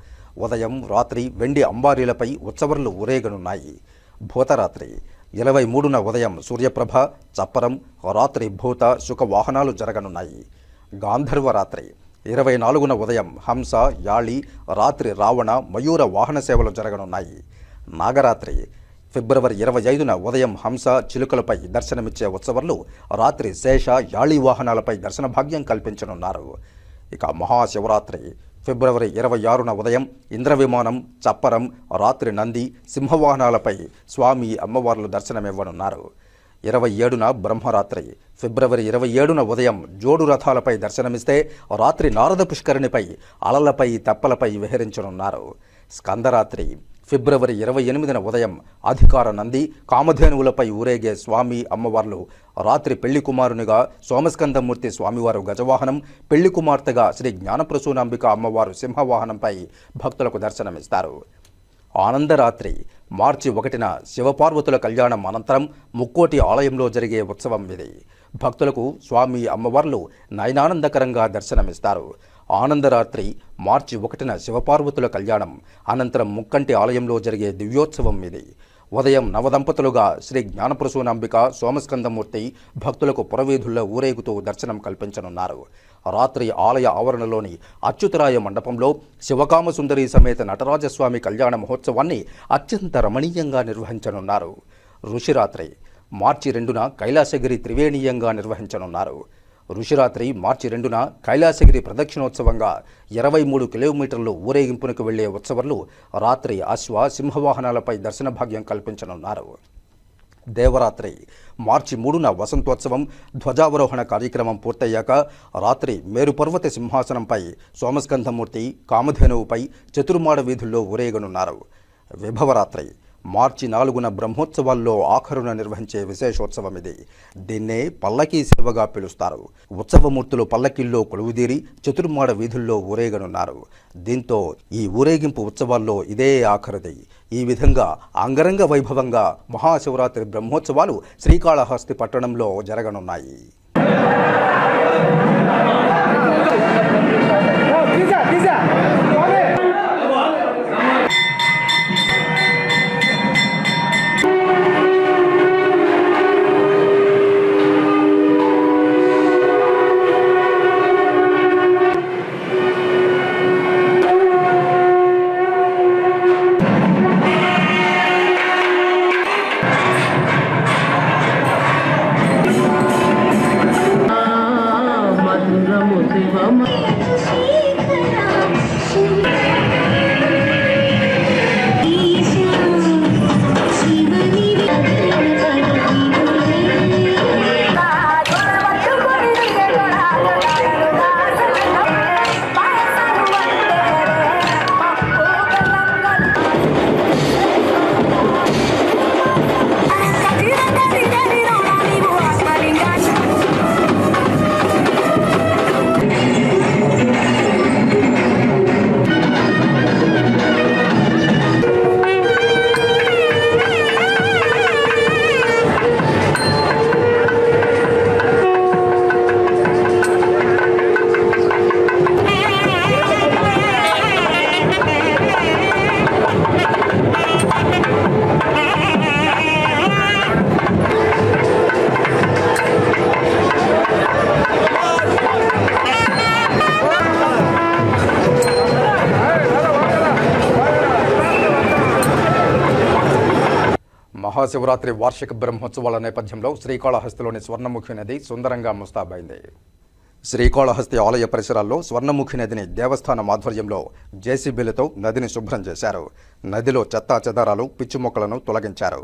ఉదయం, రాత్రి వెండి అంబారీలపై ఉత్సవర్లు ఊరేగనున్నాయి. భూతరాత్రి 23న ఉదయం సూర్యప్రభ, చప్పరం, రాత్రి భూత, శుక వాహనాలు జరగనున్నాయి. గాంధర్వరాత్రి 24న ఉదయం హంస, యాళి, రాత్రి రావణ, మయూర వాహన సేవలు జరగనున్నాయి. నాగరాత్రి ఫిబ్రవరి 25న ఉదయం హంస, చిలుకలపై దర్శనమిచ్చే ఉత్సవర్లు రాత్రి శేష, యాళి వాహనాలపై దర్శన భాగ్యం కల్పించనున్నారు. ఇక మహాశివరాత్రి ఫిబ్రవరి 26న ఉదయం ఇంద్రవిమానం, చప్పరం, రాత్రి నంది, సింహవాహనాలపై స్వామి అమ్మవార్లు దర్శనమివ్వనున్నారు. 27న బ్రహ్మరాత్రి ఫిబ్రవరి 27న ఉదయం జోడు రథాలపై దర్శనమిస్తే రాత్రి నారద పుష్కరిణిపై అలలపై, తెప్పలపై విహరించనున్నారు. స్కందరాత్రి ఫిబ్రవరి 28న ఉదయం అధికార నంది, కామధేనువులపై ఊరేగే స్వామి అమ్మవార్లు రాత్రి పెళ్లి కుమారునిగా సోమస్కందమూర్తి స్వామివారు గజవాహనం, పెళ్లి కుమార్తెగా శ్రీ జ్ఞానప్రసూనాంబిక అమ్మవారు సింహవాహనంపై భక్తులకు దర్శనమిస్తారు. ఆనందరాత్రి మార్చి 1న శివపార్వతుల కళ్యాణం అనంతరం ముక్కోటి ఆలయంలో జరిగే ఉత్సవం ఇది. భక్తులకు స్వామి అమ్మవార్లు నయనానందకరంగా దర్శనమిస్తారు. ఆనందరాత్రి మార్చి 1న శివపార్వతుల కళ్యాణం అనంతరం ముక్కంటి ఆలయంలో జరిగే దివ్యోత్సవం ఇది. ఉదయం నవదంపతులుగా శ్రీ జ్ఞానప్రసూనాంబిక, సోమస్కందమూర్తి భక్తులకు పురవీధుల్లో ఊరేగుతూ దర్శనం కల్పించనున్నారు. రాత్రి ఆలయ ఆవరణలోని అచ్యుతరాయ మండపంలో శివకామసుందరి సమేత నటరాజస్వామి కళ్యాణ మహోత్సవాన్ని అత్యంత రమణీయంగా నిర్వహించనున్నారు. ఋషిరాత్రి మార్చి 2న కైలాసగిరి త్రివేణీయంగా నిర్వహించనున్నారు. ఋషిరాత్రి మార్చి 2న కైలాసగిరి ప్రదక్షిణోత్సవంగా 23 కిలోమీటర్లు ఊరేగింపునకు వెళ్లే ఉత్సవర్లు రాత్రి అశ్వ, సింహవాహనాలపై దర్శన భాగ్యం కల్పించనున్నారు. దేవరాత్రి మార్చి 3న వసంతోత్సవం, ధ్వజావరోహణ కార్యక్రమం పూర్తయ్యాక రాత్రి మేరుపర్వత సింహాసనంపై సోమస్కందమూర్తి కామధేనువుపై చతుర్మాడ వీధుల్లో ఊరేగనున్నారు. విభవరాత్రి మార్చి 4న బ్రహ్మోత్సవాల్లో ఆఖరున నిర్వహించే విశేషోత్సవం ఇది. దీన్నే పల్లకీ సేవగా పిలుస్తారు. ఉత్సవమూర్తులు పల్లకీల్లో కొలువుదీరి చతుర్మాడ వీధుల్లో ఊరేగనున్నారు. దీంతో ఈ ఊరేగింపు ఉత్సవాల్లో ఇదే ఆఖరిది. ఈ విధంగా అంగరంగ వైభవంగా మహాశివరాత్రి బ్రహ్మోత్సవాలు శ్రీకాళహస్తి పట్టణంలో జరగనున్నాయి. మహాశివరాత్రి వార్షిక బ్రహ్మోత్సవాల నేపథ్యంలో శ్రీకాళహస్తిలోని స్వర్ణముఖి నది సుందరంగా ముస్తాబైంది. శ్రీకాళహస్తి ఆలయ పరిసరాల్లో స్వర్ణముఖి నదిని దేవస్థానం ఆధ్వర్యంలో జేసీబీలతో నదిని శుభ్రం చేశారు. నదిలో చెత్తా చెదారాలు, పిచ్చి మొక్కలను తొలగించారు.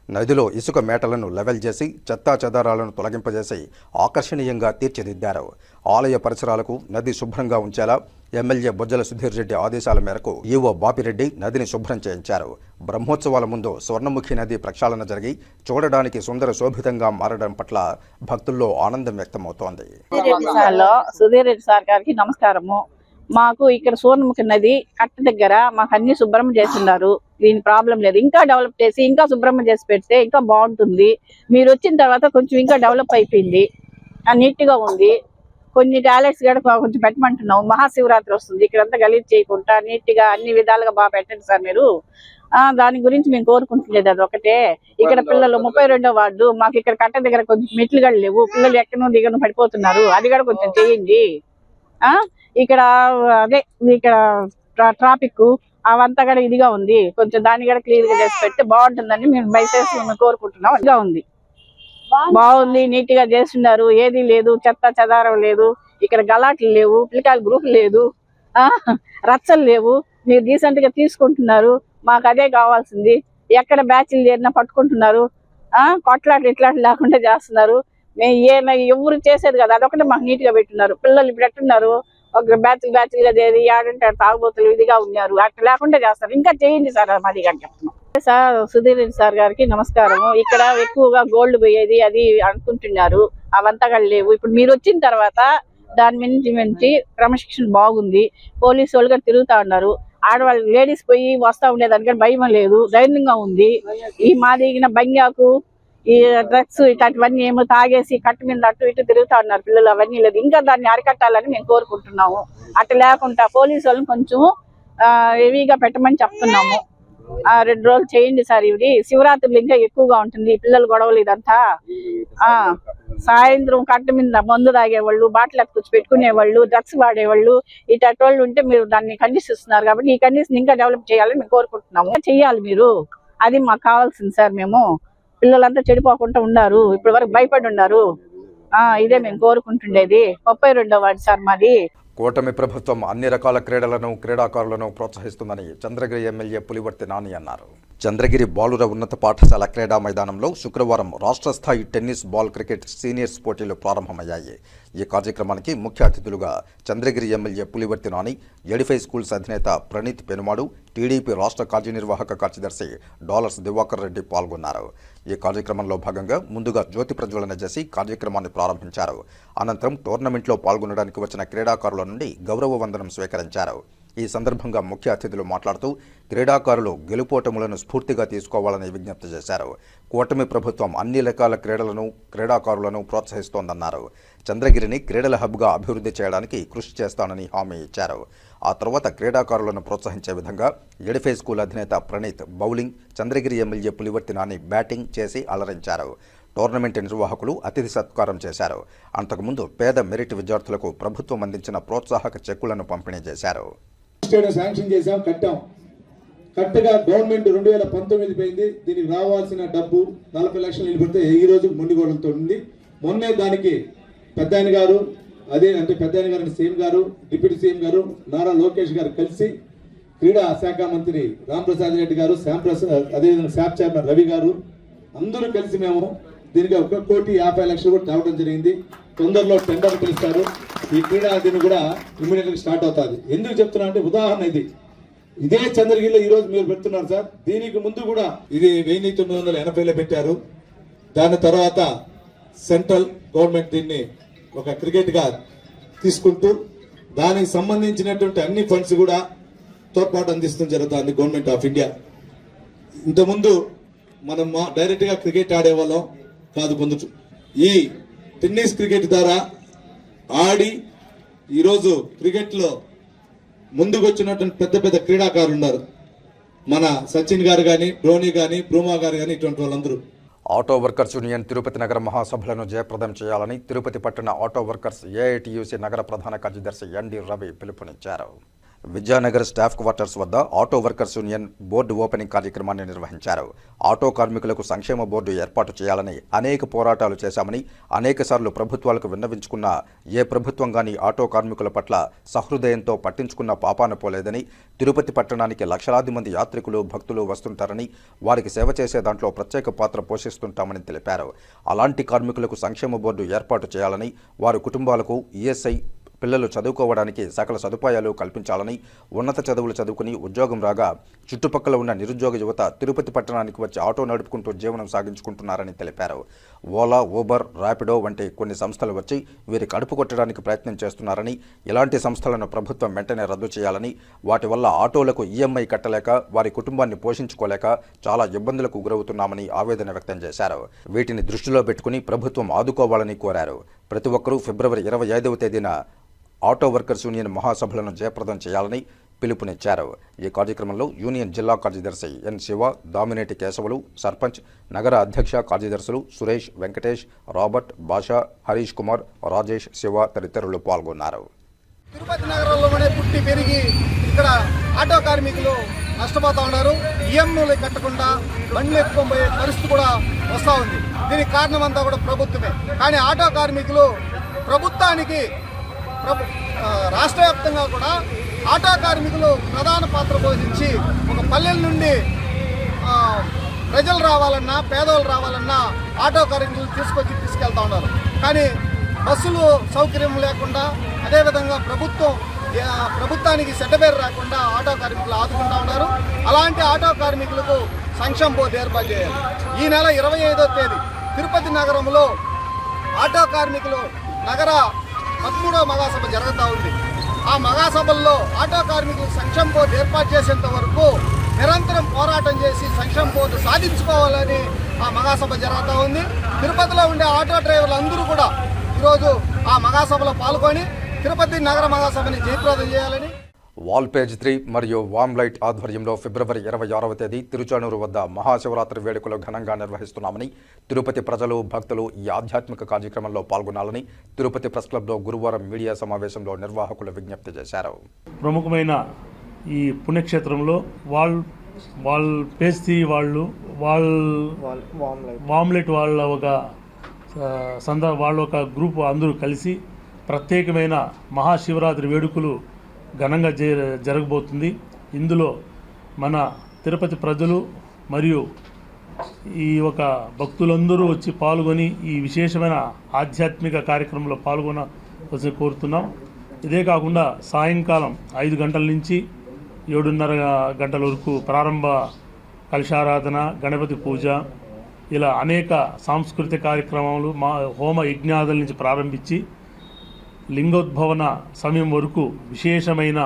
నదిలో ఇసుక మేటలను లెవెల్ చేసి చెత్తా చెదారాలను తొలగింపజేసి ఆకర్షణీయంగా తీర్చిదిద్దారు. ఆలయ పరిసరాలకు నది శుభ్రంగా ఉంచేలా ఎమ్మెల్యే బొజ్జల సుధీర్ రెడ్డి ఆదేశాల మేరకు ఈవో బాపిరెడ్డి నదిని శుభ్రం చేయించారు. బ్రహ్మోత్సవాల ముందు స్వర్ణముఖి నది ప్రక్షాళన జరిగి చూడడానికి సుందర శోభితంగా మారడం పట్ల భక్తుల్లో ఆనందం వ్యక్తమవుతోంది. సుధీర్ రెడ్డి సార్ గారికి నమస్కారము. మాకు ఇక్కడ సూర్ణముఖి నది కట్ట దగ్గర మాకు అన్ని శుభ్రం చేస్తున్నారు. దీని ప్రాబ్లం లేదు. ఇంకా డెవలప్ చేసి ఇంకా శుభ్రం చేసి పెడితే ఇంకా బాగుంటుంది. మీరు వచ్చిన తర్వాత కొంచెం ఇంకా డెవలప్ అయిపోయింది, నీట్ గా ఉంది. కొన్ని టాయిలెట్స్ కూడా కొంచెం పెట్టమంటున్నాం. మహాశివరాత్రి వస్తుంది, ఇక్కడంతా గలీజ్ చేయకుండా నీట్ గా అన్ని విధాలుగా బాగా పెట్టండి సార్ మీరు. దాని గురించి మేము కోరుకుంటులేదు అది ఒకటే. ఇక్కడ పిల్లలు 32వ వార్డు మాకు ఇక్కడ కట్ట దగ్గర కొంచెం మెట్లు కూడా లేవు. పిల్లలు ఎక్కడో దిగను పడిపోతున్నారు. అది కూడా కొంచెం చేయండి. ఇక్కడ అదే ఇక్కడ ట్రాఫిక్ అవంతా కూడా ఇదిగా ఉంది. కొంచెం దాన్ని కూడా క్లియర్ గా చేసి పెడితే బాగుంటుందని మేము దయచేసి మేము కోరుకుంటున్నాం. ఇదిగా ఉంది, బాగుంది, నీట్ గా చేస్తున్నారు. ఏది లేదు, చెత్త చెదారం లేదు, ఇక్కడ గలాట్లు లేవు, పిల్లకాయల గ్రూప్ లేదు, రచ్చలు లేవు. మీరు డీసెంట్ గా తీసుకుంటున్నారు. మాకు అదే కావాల్సింది. ఎక్కడ బ్యాచ్లు చేరినా పట్టుకుంటున్నారు. కొట్లాట్లు ఇట్లాట్లు లేకుండా చేస్తున్నారు. మేము ఎవరు చేసేది కదా, అదొకటి మాకు నీట్ గా పెట్టున్నారు. పిల్లలు ఇప్పుడు ఎట్టున్నారు, ఒక బ్యాచ్లుగా చేరి ఆడంటే తాగుబోతులు ఇదిగా ఉన్నారు. అట్లా లేకుండా చేస్తారు. ఇంకా చేయండి సార్, మాది కానీ చెప్తున్నాం. సార్ సుధీర్ రెడ్డి సార్ గారికి నమస్కారము. ఇక్కడ ఎక్కువగా గోల్డ్ పోయేది అది అనుకుంటున్నారు, అవంతా కూడా లేవు. ఇప్పుడు మీరు వచ్చిన తర్వాత దాని మించి క్రమశిక్షణ బాగుంది. పోలీసు వాళ్ళు కూడా తిరుగుతా ఉన్నారు. ఆడవాళ్ళు లేడీస్ పోయి వస్తా ఉండేదానికంటే భయం లేదు, ధైర్యంగా ఉంది. ఈ మాదిగిన బంగాకు ఈ డ్రగ్స్ ఇట్లాంటివన్నీ ఏమో తాగేసి కట్టు మీద అటు ఇటు తిరుగుతా ఉన్నారు పిల్లలు. అవన్నీ లేదు. ఇంకా దాన్ని అరికట్టాలని మేము కోరుకుంటున్నాము. అట్లా లేకుండా పోలీసు వాళ్ళని కొంచెం హెవీగా పెట్టమని చెప్తున్నాము. 2 రోజులు చేయండి సార్. ఇవి శివరాత్రులు ఇంకా ఎక్కువగా ఉంటుంది. పిల్లలు గొడవలు ఇదంతా. సాయంత్రం కట్టు మీద మందు తాగేవాళ్ళు, బాటిల్ కూర్చు పెట్టుకునేవాళ్ళు, డ్రగ్స్ వాడేవాళ్ళు ఇట్లాంటి వాళ్ళు ఉంటే మీరు దాన్ని కండిషనిస్తున్నారు. కాబట్టి ఈ కండిషన్ ఇంకా డెవలప్ చేయాలని మేము కోరుకుంటున్నాము. చెయ్యాలి మీరు, అది మాకు కావాల్సింది సార్. మేము పిల్లలంతా చెడిపోకుండా ఉన్నారు, ఇప్పటి వరకు భయపడి ఉన్నారు. ఇదే మేము కోరుకుంటుండేది. 32వ వార్డు సార్ మాది. కూటమి ప్రభుత్వం అన్ని రకాల క్రీడలను, క్రీడాకారులను ప్రోత్సహిస్తుందని చంద్రగిరి ఎమ్మెల్యే పులివర్తి నాని అన్నారు. చంద్రగిరి బాలుర ఉన్నత పాఠశాల క్రీడా మైదానంలో శుక్రవారం రాష్ట్ర స్థాయి టెన్నిస్, బాల్, క్రికెట్ సీనియర్స్ పోటీలు ప్రారంభమయ్యాయి. ఈ కార్యక్రమానికి ముఖ్య అతిథులుగా Chandragiri MLA Pulivarthi Nani, Edify schools అధినేత ప్రణీత్ పెనుమాడు, టీడీపీ రాష్ట్ర కార్యనిర్వాహక కార్యదర్శి డాలర్స్ దివాకర్ రెడ్డి పాల్గొన్నారు. ఈ కార్యక్రమంలో భాగంగా ముందుగా జ్యోతి ప్రజ్వలన చేసి కార్యక్రమాన్ని ప్రారంభించారు. అనంతరం టోర్నమెంట్లో పాల్గొనడానికి వచ్చిన క్రీడాకారుల నుండి గౌరవ వందనం స్వీకరించారు. ఈ సందర్భంగా ముఖ్య అతిథులు మాట్లాడుతూ క్రీడాకారులు గెలుపోటములను స్ఫూర్తిగా తీసుకోవాలని విజ్ఞప్తి చేశారు. కూటమి ప్రభుత్వం అన్ని రకాల క్రీడలను, క్రీడాకారులను ప్రోత్సహిస్తోందన్నారు. చంద్రగిరిని క్రీడల హబ్గా అభివృద్ధి చేయడానికి కృషి చేస్తానని హామీ ఇచ్చారు. ఆ తర్వాత క్రీడాకారులను ప్రోత్సహించే విధంగా ఎడిఫై స్కూల్ అధినేత Praneeth bowling, Chandragiri MLA Pulivarthi Nani batting చేసి అలరించారు. టోర్నమెంట్ నిర్వాహకులు అతిథి సత్కారం చేశారు. అంతకుముందు పేద మెరిట్ విద్యార్థులకు ప్రభుత్వం అందించిన ప్రోత్సాహక చెక్కులను పంపిణీ చేశారు. శాంక్షన్ చేశాం, కట్టాం. కరెక్ట్గా గవర్నమెంట్ 2019 పోయింది. దీనికి రావాల్సిన డబ్బు 40 లక్షలు నిలబడితే ఈ రోజు మొండిగోడలతో ఉంది. మొన్నే దానికి పెద్ద ఆయన గారు, పెద్ద ఆయన గారు సీఎం గారు, డిప్యూటీ సీఎం గారు నారా లోకేష్ గారు కలిసి క్రీడా శాఖ మంత్రి రాంప్రసాద్ రెడ్డి గారు, అదేవిధంగా శాప్ చైర్మన్ రవి గారు అందరూ కలిసి మేము దీనికి 1,50,00,000 కూడా తేవడం జరిగింది. తొందరలో టెండర్ పిలుస్తారు. ఈ క్రీడా దీన్ని కూడా ఇమ్మీడియట్గా స్టార్ట్ అవుతుంది. ఎందుకు చెప్తున్నా అంటే ఉదాహరణ ఇదే చంద్రగిరిలో ఈ రోజు మీరు పెడుతున్నారు సార్. దీనికి ముందు కూడా ఇది 1980లో పెట్టారు. దాని తర్వాత సెంట్రల్ గవర్నమెంట్ దీన్ని ఒక క్రికెట్ గా తీసుకుంటూ దానికి సంబంధించినటువంటి అన్ని ఫండ్స్ కూడా తోడ్పాటు అందిస్తుంది జరుగుతుంది గవర్నమెంట్ ఆఫ్ ఇండియా. ఇంతకుముందు మనం డైరెక్ట్ గా క్రికెట్ ఆడేవాళ్ళం కాదు. కొందరు ఈ టెన్నిస్ క్రికెట్ ద్వారా ఆడి ఈరోజు క్రికెట్లో ముందుకు వచ్చినటువంటి పెద్ద పెద్ద క్రీడాకారులు ఉన్నారు. మన సచిన్ గారు కానీ, ధోని కానీ, బ్రూమా గారు కానీ, ఇటువంటి వాళ్ళందరూ. ఆటో వర్కర్స్ యూనియన్ తిరుపతి నగర మహాసభలను జయప్రదం చేయాలని తిరుపతి పట్టణ ఆటో వర్కర్స్ ఏఐటియుసి నగర ప్రధాన కార్యదర్శి ఎన్డి రవి పిలుపునిచ్చారు. విద్యానగర్ స్టాఫ్ క్వార్టర్స్ వద్ద auto workers union board opening కార్యక్రమాన్ని నిర్వహించారు. ఆటో కార్మికులకు సంక్షేమ బోర్డు ఏర్పాటు చేయాలని అనేక పోరాటాలు చేశామని, అనేకసార్లు ప్రభుత్వాలకు విన్నవించుకున్న ఏ ప్రభుత్వం గానీ ఆటో కార్మికుల పట్ల సహృదయంతో పట్టించుకున్న పాపాన పోలేదని, తిరుపతి పట్టణానికి లక్షలాది మంది యాత్రికులు, భక్తులు వస్తుంటారని, వారికి సేవ చేసే దాంట్లో ప్రత్యేక పాత్ర పోషిస్తుంటామని తెలిపారు. అలాంటి కార్మికులకు సంక్షేమ బోర్డు ఏర్పాటు చేయాలని, వారి కుటుంబాలకు ఈఎస్ఐ, పిల్లలు చదువుకోవడానికి సకల సదుపాయాలు కల్పించాలని, ఉన్నత చదువులు చదువుకుని ఉద్యోగం రాగా చుట్టుపక్కల ఉన్న నిరుద్యోగ యువత తిరుపతి పట్టణానికి వచ్చి ఆటో నడుపుకుంటూ జీవనం సాగించుకుంటున్నారని తెలిపారు. ఓలా, ఊబర్, ర్యాపిడో వంటి కొన్ని సంస్థలు వచ్చి వీరి కడుపు కొట్టడానికి ప్రయత్నం చేస్తున్నారని, ఇలాంటి సంస్థలను ప్రభుత్వం వెంటనే రద్దు చేయాలని, వాటి వల్ల ఆటోలకు ఈఎంఐ కట్టలేక వారి కుటుంబాన్ని పోషించుకోలేక చాలా ఇబ్బందులకు గురవుతున్నామని ఆవేదన వ్యక్తం చేశారు. వీటిని దృష్టిలో పెట్టుకుని ప్రభుత్వం ఆదుకోవాలని కోరారు. ప్రతి ఒక్కరూ ఫిబ్రవరి 25వ తేదీన ఆటో వర్కర్స్ యూనియన్ మహాసభలను జయప్రదం చేయాలని పిలుపునిచ్చారు. ఈ కార్యక్రమంలో యూనియన్ జిల్లా కార్యదర్శి ఎన్ శివ, దామినేటి కేశవులు, సర్పంచ్, నగర అధ్యక్ష కార్యదర్శులు సురేష్, వెంకటేష్, రాబర్ట్, బాషా, హరీష్ కుమార్, రాజేష్, శివ తదితరులు పాల్గొన్నారు. తిరుపతి నగరంలోనే పుట్టి పెరిగి ఇక్కడ ఆటో కార్మికులు నష్టపోతూ ఉన్నారు. ఈఎంఐలు కట్టకుండా బండ్లు ఎత్తుకొని పరిస్థితి కూడా వస్తూ ఉంది. దీనికి కారణం అంతా కూడా ప్రభుత్వమే. కానీ ఆటో కార్మికులు ప్రభుత్వానికి రాష్ట్ర వ్యాప్తంగా కూడా ఆటో కార్మికులు ప్రధాన పాత్ర పోషించి ఒక పల్లెల నుండి ప్రజలు రావాలన్నా, పేదవాళ్ళు రావాలన్నా ఆటో కార్మికులు తీసుకెళ్తా ఉన్నారు. కానీ బస్సులు సౌకర్యం లేకుండా, అదేవిధంగా ప్రభుత్వానికి సెడ్డబేరు రాకుండా ఆటో కార్మికులు ఆదుకుంటా ఉన్నారు. అలాంటి ఆటో కార్మికులకు సంక్షేమ బోర్డు ఏర్పాటు చేయాలి. ఈ నెల 25వ తేదీ తిరుపతి నగరంలో ఆటో కార్మికులు నగర 13వ మహాసభ జరుగుతూ ఉంది. ఆ మహాసభల్లో ఆటో కార్మికులు సంక్షేమ బోర్డు ఏర్పాటు చేసేంత వరకు నిరంతరం పోరాటం చేసి సంక్షేమ బోర్డు సాధించుకోవాలని ఆ మహాసభ జరుగుతూ ఉంది. తిరుపతిలో ఉండే ఆటో డ్రైవర్లు అందరూ కూడా ఈరోజు ఆ మహాసభలో పాల్గొని తిరుపతి నగర మహాసభని జయప్రదం చేయాలని వాల్ పేజ్ 3 మరియు వామ్ లైట్ ఆధ్వర్యంలో ఫిబ్రవరి 26వ తేదీ తిరుచానూరు వద్ద మహాశివరాత్రి వేడుకలు ఘనంగా నిర్వహిస్తున్నామని, తిరుపతి ప్రజలు, భక్తులు ఈ ఆధ్యాత్మిక కార్యక్రమంలో పాల్గొనాలని తిరుపతి ప్రెస్ క్లబ్లో గురువారం మీడియా సమావేశంలో నిర్వాహకులు విజ్ఞప్తి చేశారు. ప్రముఖమైన ఈ పుణ్యక్షేత్రంలో వాల్ పేజ్ 3 వాళ్ళు వామ్లెట్ వాళ్ళ ఒక గ్రూప్ అందరూ కలిసి ప్రత్యేకమైన మహాశివరాత్రి వేడుకలు ఘనంగా జరగబోతుంది. ఇందులో మన తిరుపతి ప్రజలు మరియు ఈ ఒక భక్తులందరూ వచ్చి పాల్గొని ఈ విశేషమైన ఆధ్యాత్మిక కార్యక్రమంలో పాల్గొనవలసి కోరుతున్నాం. ఇదే కాకుండా సాయంకాలం 5 గంటల నుంచి 7:30 గంటల వరకు ప్రారంభ కలశారాధన, గణపతి పూజ, ఇలా అనేక సాంస్కృతిక కార్యక్రమాలు, హోమ యజ్ఞాదుల నుంచి ప్రారంభించి లింగోద్భవన సమయం వరకు విశేషమైన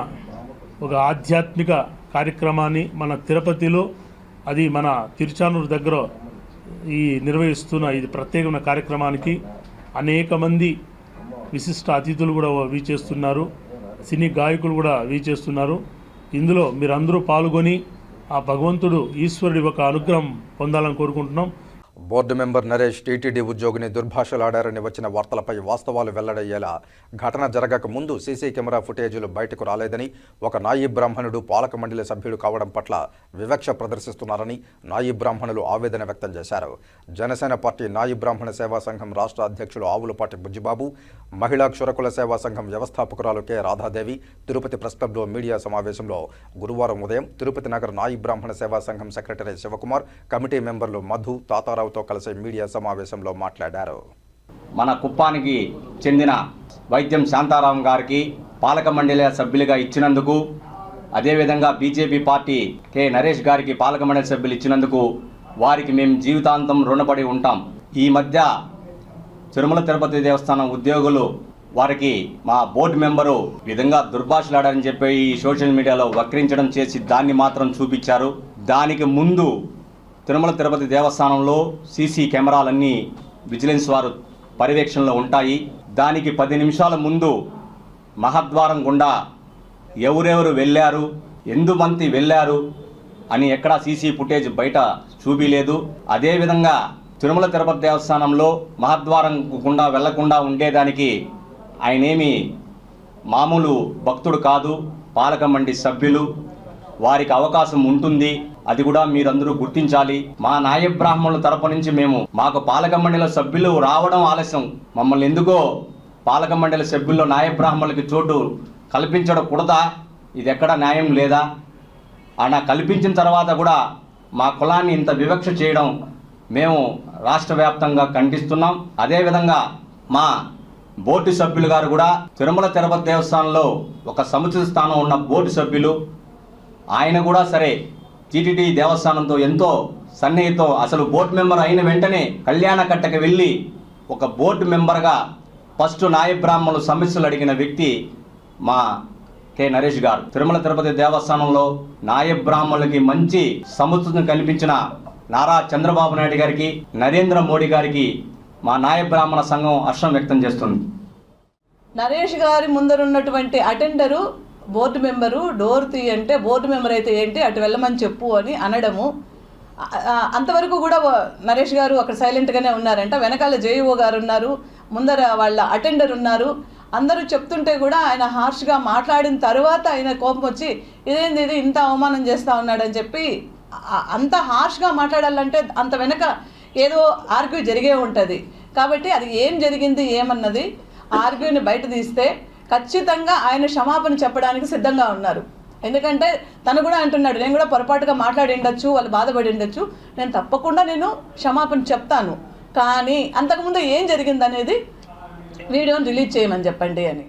ఒక ఆధ్యాత్మిక కార్యక్రమాన్ని మన తిరుపతిలో, అది మన తిరుచానూరు దగ్గర ఈ నిర్వహిస్తున్న ఇది ప్రత్యేకమైన కార్యక్రమానికి అనేక మంది విశిష్ట అతిథులు కూడా వీచేస్తున్నారు, సినీ గాయకులు కూడా వీచేస్తున్నారు. ఇందులో మీరందరూ పాల్గొని ఆ భగవంతుడు, ఈశ్వరుడి ఒక అనుగ్రహం పొందాలని కోరుకుంటున్నాం. బోర్డు మెంబర్ నరేష్ టీటీడీ ఉద్యోగిని దుర్భాషలాడారని వచ్చిన వార్తలపై వాస్తవాలు వెల్లడయ్యేలా ఘటన జరగక ముందు సీసీ కెమెరా ఫుటేజీలు బయటకు రాలేదని, ఒక నాయీ బ్రాహ్మణుడు పాలక మండలి సభ్యుడు కావడం పట్ల వివక్ష ప్రదర్శిస్తున్నారని నాయీ బ్రాహ్మణులు ఆవేదన వ్యక్తం చేశారు. జనసేన పార్టీ నాయీ బ్రాహ్మణ సేవా సంఘం రాష్ట్ర అధ్యక్షులు ఆవులపాటి బుజ్జిబాబు, మహిళా క్షురకుల సేవా సంఘం వ్యవస్థాపకురాలు కె రాధాదేవి తిరుపతి ప్రెస్ క్లబ్లో మీడియా సమావేశంలో గురువారం ఉదయం తిరుపతి నగర నాయీ బ్రాహ్మణ సేవా సంఘం సెక్రటరీ శివకుమార్, కమిటీ మెంబర్లు మధు, తాతారావు కలిసి మీడియా సమావేశంలో మాట్లాడారు. మన కుప్పానికి చెందిన వైద్యం శాంతారాం గారికి పాలక మండలి సభ్యులుగా ఇచ్చినందుకు, అదేవిధంగా బీజేపీ పార్టీ కె నరేష్ గారికి పాలక మండలి సభ్యులు ఇచ్చినందుకు వారికి మేము జీవితాంతం రుణపడి ఉంటాం. ఈ మధ్య తిరుమల తిరుపతి దేవస్థానం ఉద్యోగులు వారికి మా బోర్డు మెంబరు విధంగా దుర్భాషలాడని చెప్పి ఈ సోషల్ మీడియాలో వక్రించడం చేసి దాన్ని మాత్రం చూపించారు. దానికి ముందు తిరుమల తిరుపతి దేవస్థానంలో సీసీ కెమెరాలన్నీ విజిలెన్స్ వారు పర్యవేక్షణలో ఉంటాయి. దానికి 10 నిమిషాల ముందు మహద్వారం గుండా ఎవరెవరు వెళ్ళారు, ఎంతమంది వెళ్ళారు అని ఎక్కడా సీసీ ఫుటేజ్ బయట చూపిలేదు. అదేవిధంగా తిరుమల తిరుపతి దేవస్థానంలో మహద్వారం గుండా వెళ్లకుండా ఉండేదానికి ఆయనేమి మామూలు భక్తుడు కాదు, పాలక మండలి సభ్యులు. వారికి అవకాశం ఉంటుంది, అది కూడా మీరందరూ గుర్తించాలి. మా నాయ బ్రాహ్మణుల తరపు నుంచి మాకు పాలక మండలి సభ్యులు రావడం ఆలస్యం. మమ్మల్ని ఎందుకో పాలక మండలి సభ్యుల్లో నాయ బ్రాహ్మణులకి చోటు కల్పించకూడదా? ఇది ఎక్కడ న్యాయం లేదా? అలా కల్పించిన తర్వాత కూడా మా కులాన్ని ఇంత వివక్ష చేయడం మేము రాష్ట్ర వ్యాప్తంగా ఖండిస్తున్నాం. అదేవిధంగా మా బోర్డు సభ్యులు గారు కూడా తిరుమల తిరుపతి దేవస్థానంలో ఒక సముచిత స్థానం ఉన్న బోర్డు సభ్యులు, ఆయన కూడా సరే టీటీడీ దేవస్థానంతో ఎంతో సన్నిహితో, అసలు బోర్డు మెంబర్ అయిన వెంటనే కళ్యాణకట్టకి వెళ్ళి ఒక బోర్డు మెంబర్గా ఫస్ట్ నాయ బ్రాహ్మణులు సమస్యలు అడిగిన వ్యక్తి మా కె నరేష్ గారు. తిరుమల తిరుపతి దేవస్థానంలో నాయ బ్రాహ్మణులకి మంచి సముచితం కల్పించిన నారా చంద్రబాబు నాయుడు గారికి, నరేంద్ర మోడీ గారికి మా నాయ బ్రాహ్మణ సంఘం హర్షం వ్యక్తం చేస్తుంది. నరేష్ గారి ముందరున్నటువంటి అటెండరు బోర్డు మెంబరు డోర్ తీయంటే బోర్డు మెంబర్ అయితే ఏంటి అటు వెళ్ళమని చెప్పు అని అనడము. అంతవరకు కూడా నరేష్ గారు అక్కడ సైలెంట్గానే ఉన్నారంట. వెనకాల జేఈఓ గారు ఉన్నారు, ముందర వాళ్ళ అటెండర్ ఉన్నారు. అందరూ చెప్తుంటే కూడా ఆయన హార్ష్గా మాట్లాడిన తర్వాత ఆయన కోపం వచ్చి ఇదేంది ఇది ఇంత అవమానం చేస్తూ ఉన్నాడని చెప్పి అంత హార్ష్గా మాట్లాడాలంటే అంత వెనక ఏదో ఆర్గ్యూ జరిగే ఉంటుంది. కాబట్టి అది ఏం జరిగింది ఏమన్నది ఆర్గ్యూని బయట తీస్తే ఖచ్చితంగా ఆయన క్షమాపణ చెప్పడానికి సిద్ధంగా ఉన్నారు. ఎందుకంటే తను కూడా అంటున్నాడు, నేను కూడా పొరపాటుగా మాట్లాడి ఉండొచ్చు, వాళ్ళు బాధపడి ఉండొచ్చు, నేను తప్పకుండా క్షమాపణ చెప్తాను, కానీ అంతకుముందు ఏం జరిగిందనేది వీడియోని రిలీజ్ చేయమని చెప్పండి అని.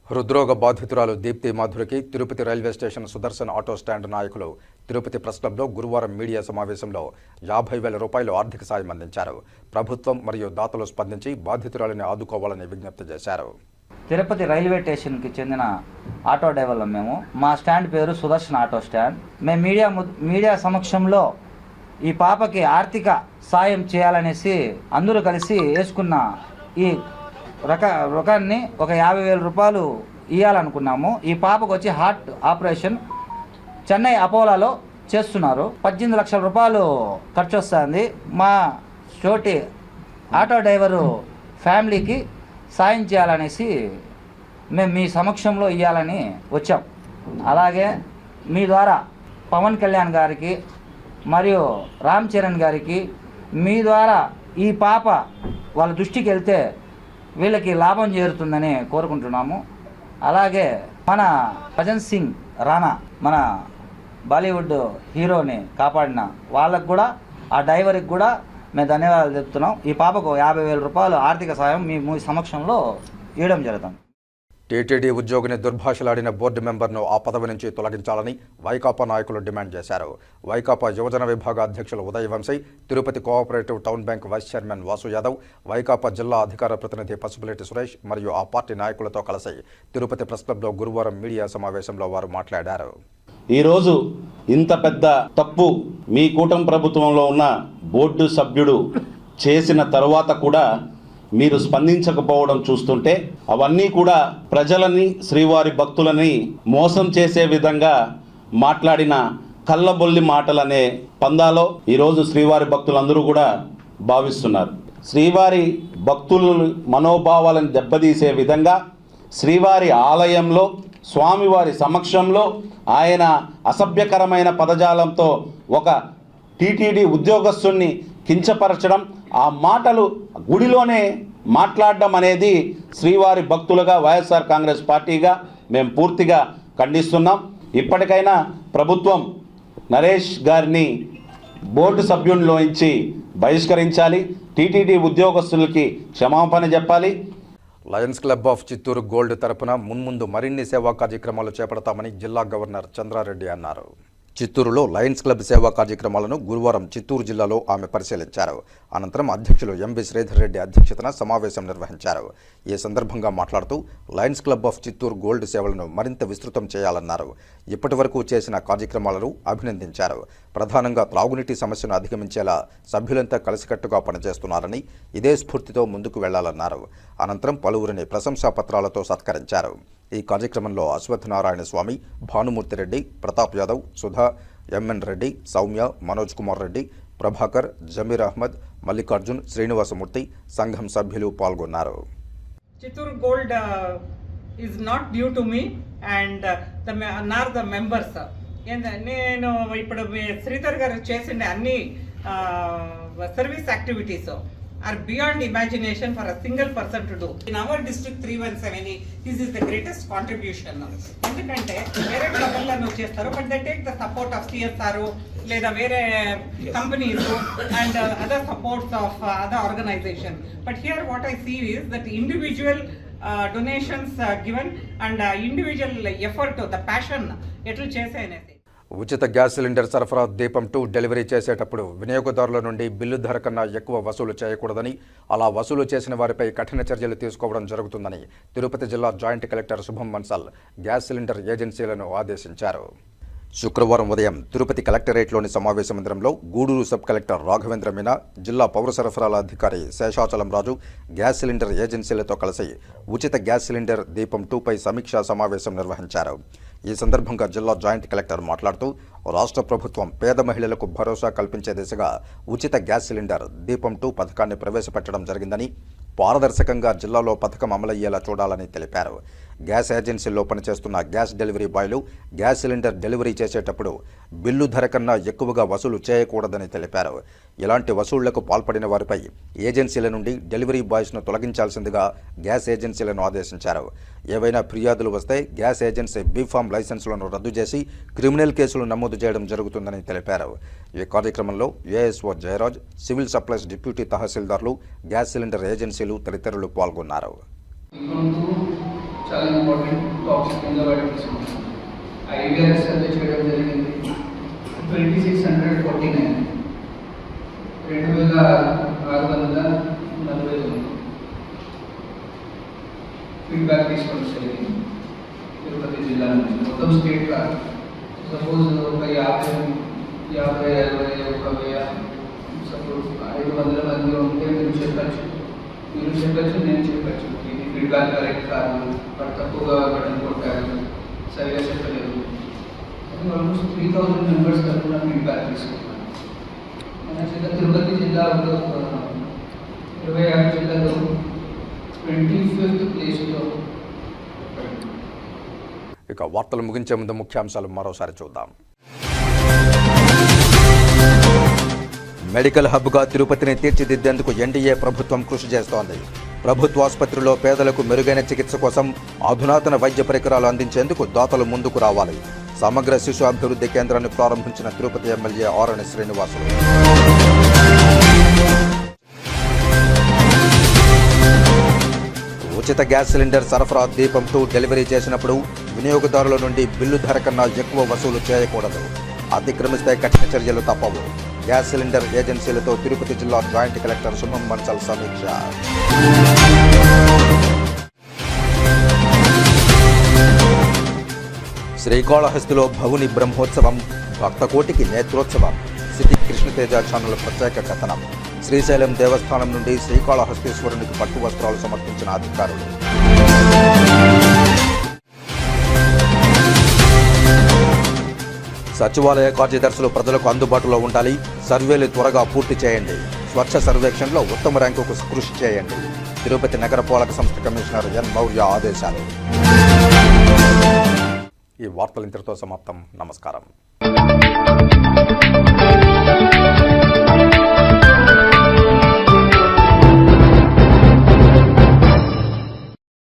హృద్రోగ బాధితురాలు దీప్తి మాధురికి Tirupati railway station Sudarshan auto stand నాయకులు తిరుపతి ప్రెస్ క్లబ్లో గురువారం మీడియా సమావేశంలో 50,000 రూపాయలు ఆర్థిక సాయం అందించారు. ప్రభుత్వం మరియు దాతలు స్పందించి బాధితురాలిని ఆదుకోవాలని విజ్ఞప్తి చేశారు. తిరుపతి రైల్వే స్టేషన్కి చెందిన ఆటో డ్రైవర్లు మేము. మా స్టాండ్ పేరు సుదర్శన్ ఆటో స్టాండ్. మేము మీడియా సమక్షంలో ఈ పాపకి ఆర్థిక సాయం చేయాలనేసి అందరూ కలిసి వేసుకున్న ఈ రకాన్ని ఒక 50,000 రూపాయలు ఇవ్వాలనుకున్నాము. ఈ పాపకు వచ్చి హార్ట్ ఆపరేషన్ చెన్నై అపోలోలో చేస్తున్నారు. 18 లక్షల రూపాయలు ఖర్చు వస్తుంది. మా చోటి ఆటో డ్రైవరు ఫ్యామిలీకి సాయం చేయాలనేసి మేము మీ సమక్షంలో ఇవ్వాలని వచ్చాం. అలాగే మీ ద్వారా పవన్ కళ్యాణ్ గారికి మరియు రామ్ చరణ్ గారికి మీ ద్వారా ఈ పాప వాళ్ళ దృష్టికి వెళ్తే వీళ్ళకి లాభం చేరుతుందని కోరుకుంటున్నాము. అలాగే మన భజన్ సింగ్ రాణా, మన బాలీవుడ్ హీరోని కాపాడిన వాళ్ళకు కూడా, ఆ డ్రైవర్కి కూడా మేము ధన్యవాదాలు చెప్తున్నాం. ఈ పాపకు 50,000 రూపాయలు ఆర్థిక సాయం మీ సమక్షంలో ఇవ్వడం జరుగుతుంది. టీటీడీ ఉద్యోగిని దుర్భాషలాడిన బోర్డు మెంబర్ను ఆ పదవి నుంచి తొలగించాలని వైకాపా నాయకులు డిమాండ్ చేశారు. వైకాపా యువజన విభాగ అధ్యక్షులు Uday Vamshi, Tirupati cooperative town bank vice chairman Vasu Yadav, Vaikapa జిల్లా అధికార ప్రతినిధి పసుపులేటి సురేష్ మరియు ఆ పార్టీ నాయకులతో కలిసి తిరుపతి ప్రెస్ క్లబ్లో గురువారం మీడియా సమావేశంలో వారు మాట్లాడారు. ఈరోజు ఇంత పెద్ద తప్పు మీ కూటమి ప్రభుత్వంలో ఉన్న బోర్డు సభ్యుడు చేసిన తర్వాత కూడా మీరు స్పందించకపోవడం చూస్తుంటే అవన్నీ కూడా ప్రజలని, శ్రీవారి భక్తులని మోసం చేసే విధంగా మాట్లాడిన కళ్ళబొల్లి మాటలనే పందాలో ఈరోజు శ్రీవారి భక్తులందరూ కూడా భావిస్తున్నారు. శ్రీవారి భక్తుల మనోభావాలను దెబ్బతీసే విధంగా శ్రీవారి ఆలయంలో స్వామివారి సమక్షంలో ఆయన అసభ్యకరమైన పదజాలంతో ఒక టీటీడీ ఉద్యోగస్తుని కించపరచడం, ఆ మాటలు గుడిలోనే మాట్లాడడం అనేది శ్రీవారి భక్తులుగా వైఎస్ఆర్ కాంగ్రెస్ పార్టీగా మేము పూర్తిగా ఖండిస్తున్నాం. ఇప్పటికైనా ప్రభుత్వం నరేష్ గారిని బోర్డు సభ్యునిలోంచి బహిష్కరించాలి, టీటీడీ ఉద్యోగస్తులకి క్షమాపణ చెప్పాలి. Lions club of Chittoor gold తరపున మున్ముందు మరిన్ని సేవా కార్యక్రమాలు చేపడతామని జిల్లా గవర్నర్ చంద్రారెడ్డి అన్నారు. చిత్తూరులో లయన్స్ క్లబ్ సేవా కార్యక్రమాలను గురువారం చిత్తూరు జిల్లాలో ఆమె పరిశీలించారు. అనంతరం అధ్యక్షులు ఎంవి శ్రీధర్ రెడ్డి అధ్యక్షతన సమావేశం నిర్వహించారు. ఈ సందర్భంగా మాట్లాడుతూ Lions club of Chittoor gold సేవలను మరింత విస్తృతం చేయాలన్నారు. ఇప్పటి వరకు చేసిన కార్యక్రమాలను అభినందించారు. ప్రధానంగా త్రాగునీటి సమస్యను అధిగమించేలా సభ్యులంతా కలిసికట్టుగా పనిచేస్తున్నారని, ఇదే స్ఫూర్తితో ముందుకు వెళ్లాలన్నారు. అనంతరం పలువురిని ప్రశంసా పత్రాలతో సత్కరించారు. ఈ కార్యక్రమంలో అశ్వత్థనారాయణ స్వామి, భానుమూర్తి రెడ్డి, ప్రతాప్ యాదవ్, సుధా, ఎంఎన్ రెడ్డి, సౌమ్య, మనోజ్ కుమార్ రెడ్డి, ప్రభాకర్, జమీర్ అహ్మద్, మల్లికార్జున్, శ్రీనివాసమూర్తి, సంఘం సభ్యులు పాల్గొన్నారు. Chittoor gold is not due to me and nor the members. నేను ఇప్పుడు శ్రీధర్ గారు చేసిన అన్ని service activities are beyond imagination for a single person to do. In our district 317, this is the greatest contribution. ఎందుకంటే వేరే క్లబ్లను చేస్తారు, but they take the support of CSR లేదా వేరే companies and other supports of other organization. But here what I see is that individual donations given and individual effort, the passion ఎట్లు చేసేనేది. ఉచిత gas cylinder సరఫరా దీపం 2 delivery చేసేటప్పుడు వినియోగదారుల నుండి bill ధర కన్నా ఎక్కువ వసూలు చేయకూడదని, అలా వసూలు చేసిన వారిపై కఠిన చర్యలు తీసుకోవడం జరుగుతుందని తిరుపతి జిల్లా జాయింట్ కలెక్టర్ శుభం మన్సల్ గ్యాస్ సిలిండర్ ఏజెన్సీలను ఆదేశించారు. శుక్రవారం ఉదయం తిరుపతి కలెక్టరేట్లోని సమావేశ మందిరంలో గూడూరు సబ్ కలెక్టర్ రాఘవేంద్ర మీనా, జిల్లా పౌర సరఫరాల అధికారి శేషాచలం రాజు గ్యాస్ సిలిండర్ ఏజెన్సీలతో కలిసి ఉచిత గ్యాస్ సిలిండర్ దీపం 2పై సమీక్షా సమావేశం నిర్వహించారు. ఈ సందర్భంగా జిల్లా జాయింట్ కలెక్టర్ మాట్లాడుతూ రాష్ట్ర ప్రభుత్వం పేద మహిళలకు భరోసా కల్పించే దిశగా ఉచిత గ్యాస్ సిలిండర్ దీపం 2 పథకాన్ని ప్రవేశపెట్టడం జరిగిందని, పారదర్శకంగా జిల్లాలో పథకం అమలయ్యేలా చూడాలని తెలిపారు. గ్యాస్ ఏజెన్సీల్లో పనిచేస్తున్న గ్యాస్ డెలివరీ బాయ్లు గ్యాస్ సిలిండర్ డెలివరీ చేసేటప్పుడు బిల్లు ధర కన్నా ఎక్కువగా వసూలు చేయకూడదని తెలిపారు. ఇలాంటి వసూళ్లకు పాల్పడిన వారిపై ఏజెన్సీల నుండి డెలివరీ బాయ్స్ను తొలగించాల్సిందిగా గ్యాస్ ఏజెన్సీలను ఆదేశించారు. ఏవైనా ఫిర్యాదులు వస్తే గ్యాస్ ఏజెన్సీ బీఫామ్ లైసెన్సులను రద్దు చేసి క్రిమినల్ కేసులు నమోదు చేయడం జరుగుతుందని తెలిపారు. ఈ కార్యక్రమంలో ASO Jayaraj, civil supplies deputy తహసీల్దార్లు, గ్యాస్ సిలిండర్ ఏజెన్సీలు తదితరులు పాల్గొన్నారు. చాలా ఇంపార్టెంట్ టాపిక్ కింద వాటి తీసుకుంటాం. ఐడియా సర్వే చేయడం జరిగింది. 2649 2649 ఫీడ్బ్యాక్ తీసుకోవడం జరిగింది తిరుపతి జిల్లా నుంచి. మొత్తం స్టేట్ కాదు, సపోజ్ ఒక 50-60-1000 సపోజ్ 500 మంది ఉంటే మీరు చెప్పచ్చు, నేను చెప్పచ్చు ఇది ఫీడ్బ్యాక్ కరెక్ట్ కాదు, బట్ తక్కువగా బటన్ కొట్టారు, సరిగా చెప్పలేదు. ఆల్మోస్ట్ 3000 మెంబర్స్ తరఫున ఫీడ్బ్యాక్ తీసుకున్నాను. మన తిరుపతి జిల్లాలో 26 జిల్లాలో 25th ప్లేస్లో. ఇక వార్తలు ముగించే ముందు ముఖ్యాంశాలు మరోసారి చూద్దాం. మెడికల్ హబ్గా తిరుపతిని తీర్చిదిద్దేందుకు ఎన్డీఏ ప్రభుత్వం కృషి చేస్తోంది. ప్రభుత్వ ఆసుపత్రిలో పేదలకు మెరుగైన చికిత్స కోసం అధునాతన వైద్య పరికరాలు అందించేందుకు దాతలు ముందుకు రావాలి. సమగ్ర శిశు అభివృద్ధి కేంద్రాన్ని ప్రారంభించిన తిరుపతి ఎమ్మెల్యే ఆరణి శ్రీనివాసులు. ఉచిత గ్యాస్ సిలిండర్ సరఫరా దీపం 2 డెలివరీ చేసినప్పుడు వినియోగదారుల నుండి బిల్లు ధర కన్నా ఎక్కువ వసూలు చేయకూడదు. అతిక్రమిస్తే కఠిన చర్యలు తప్పవు. గ్యాస్ సిలిండర్ ఏజెన్సీలతో తిరుపతి జిల్లా జాయింట్ కలెక్టర్ శుభం మన్సల్ సమీక్ష. శ్రీకాళహస్తిలో భవుని బ్రహ్మోత్సవం, భక్తకోటికి నేత్రోత్సవం. సిటీ కృష్ణతేజ ఛానల్ ప్రత్యేక కథనం. శ్రీశైలం దేవస్థానం నుండి శ్రీకాళహస్తీశ్వరునికి పట్టు వస్త్రాలు సమర్పించిన అధికారులు. సచివాలయ కార్యదర్శులు ప్రజలకు అందుబాటులో ఉండాలి. సర్వేలు త్వరగా పూర్తి చేయండి. స్వచ్ఛ సర్వేక్షణలో ఉత్తమ ర్యాంకుకు కృషి చేయండి. తిరుపతి నగరపాలక సంస్థ కమిషనర్ ఎన్ మౌర్య ఆదేశాలు. ఈ వార్తలు ఇంతటితో సమాప్తం. నమస్కారం.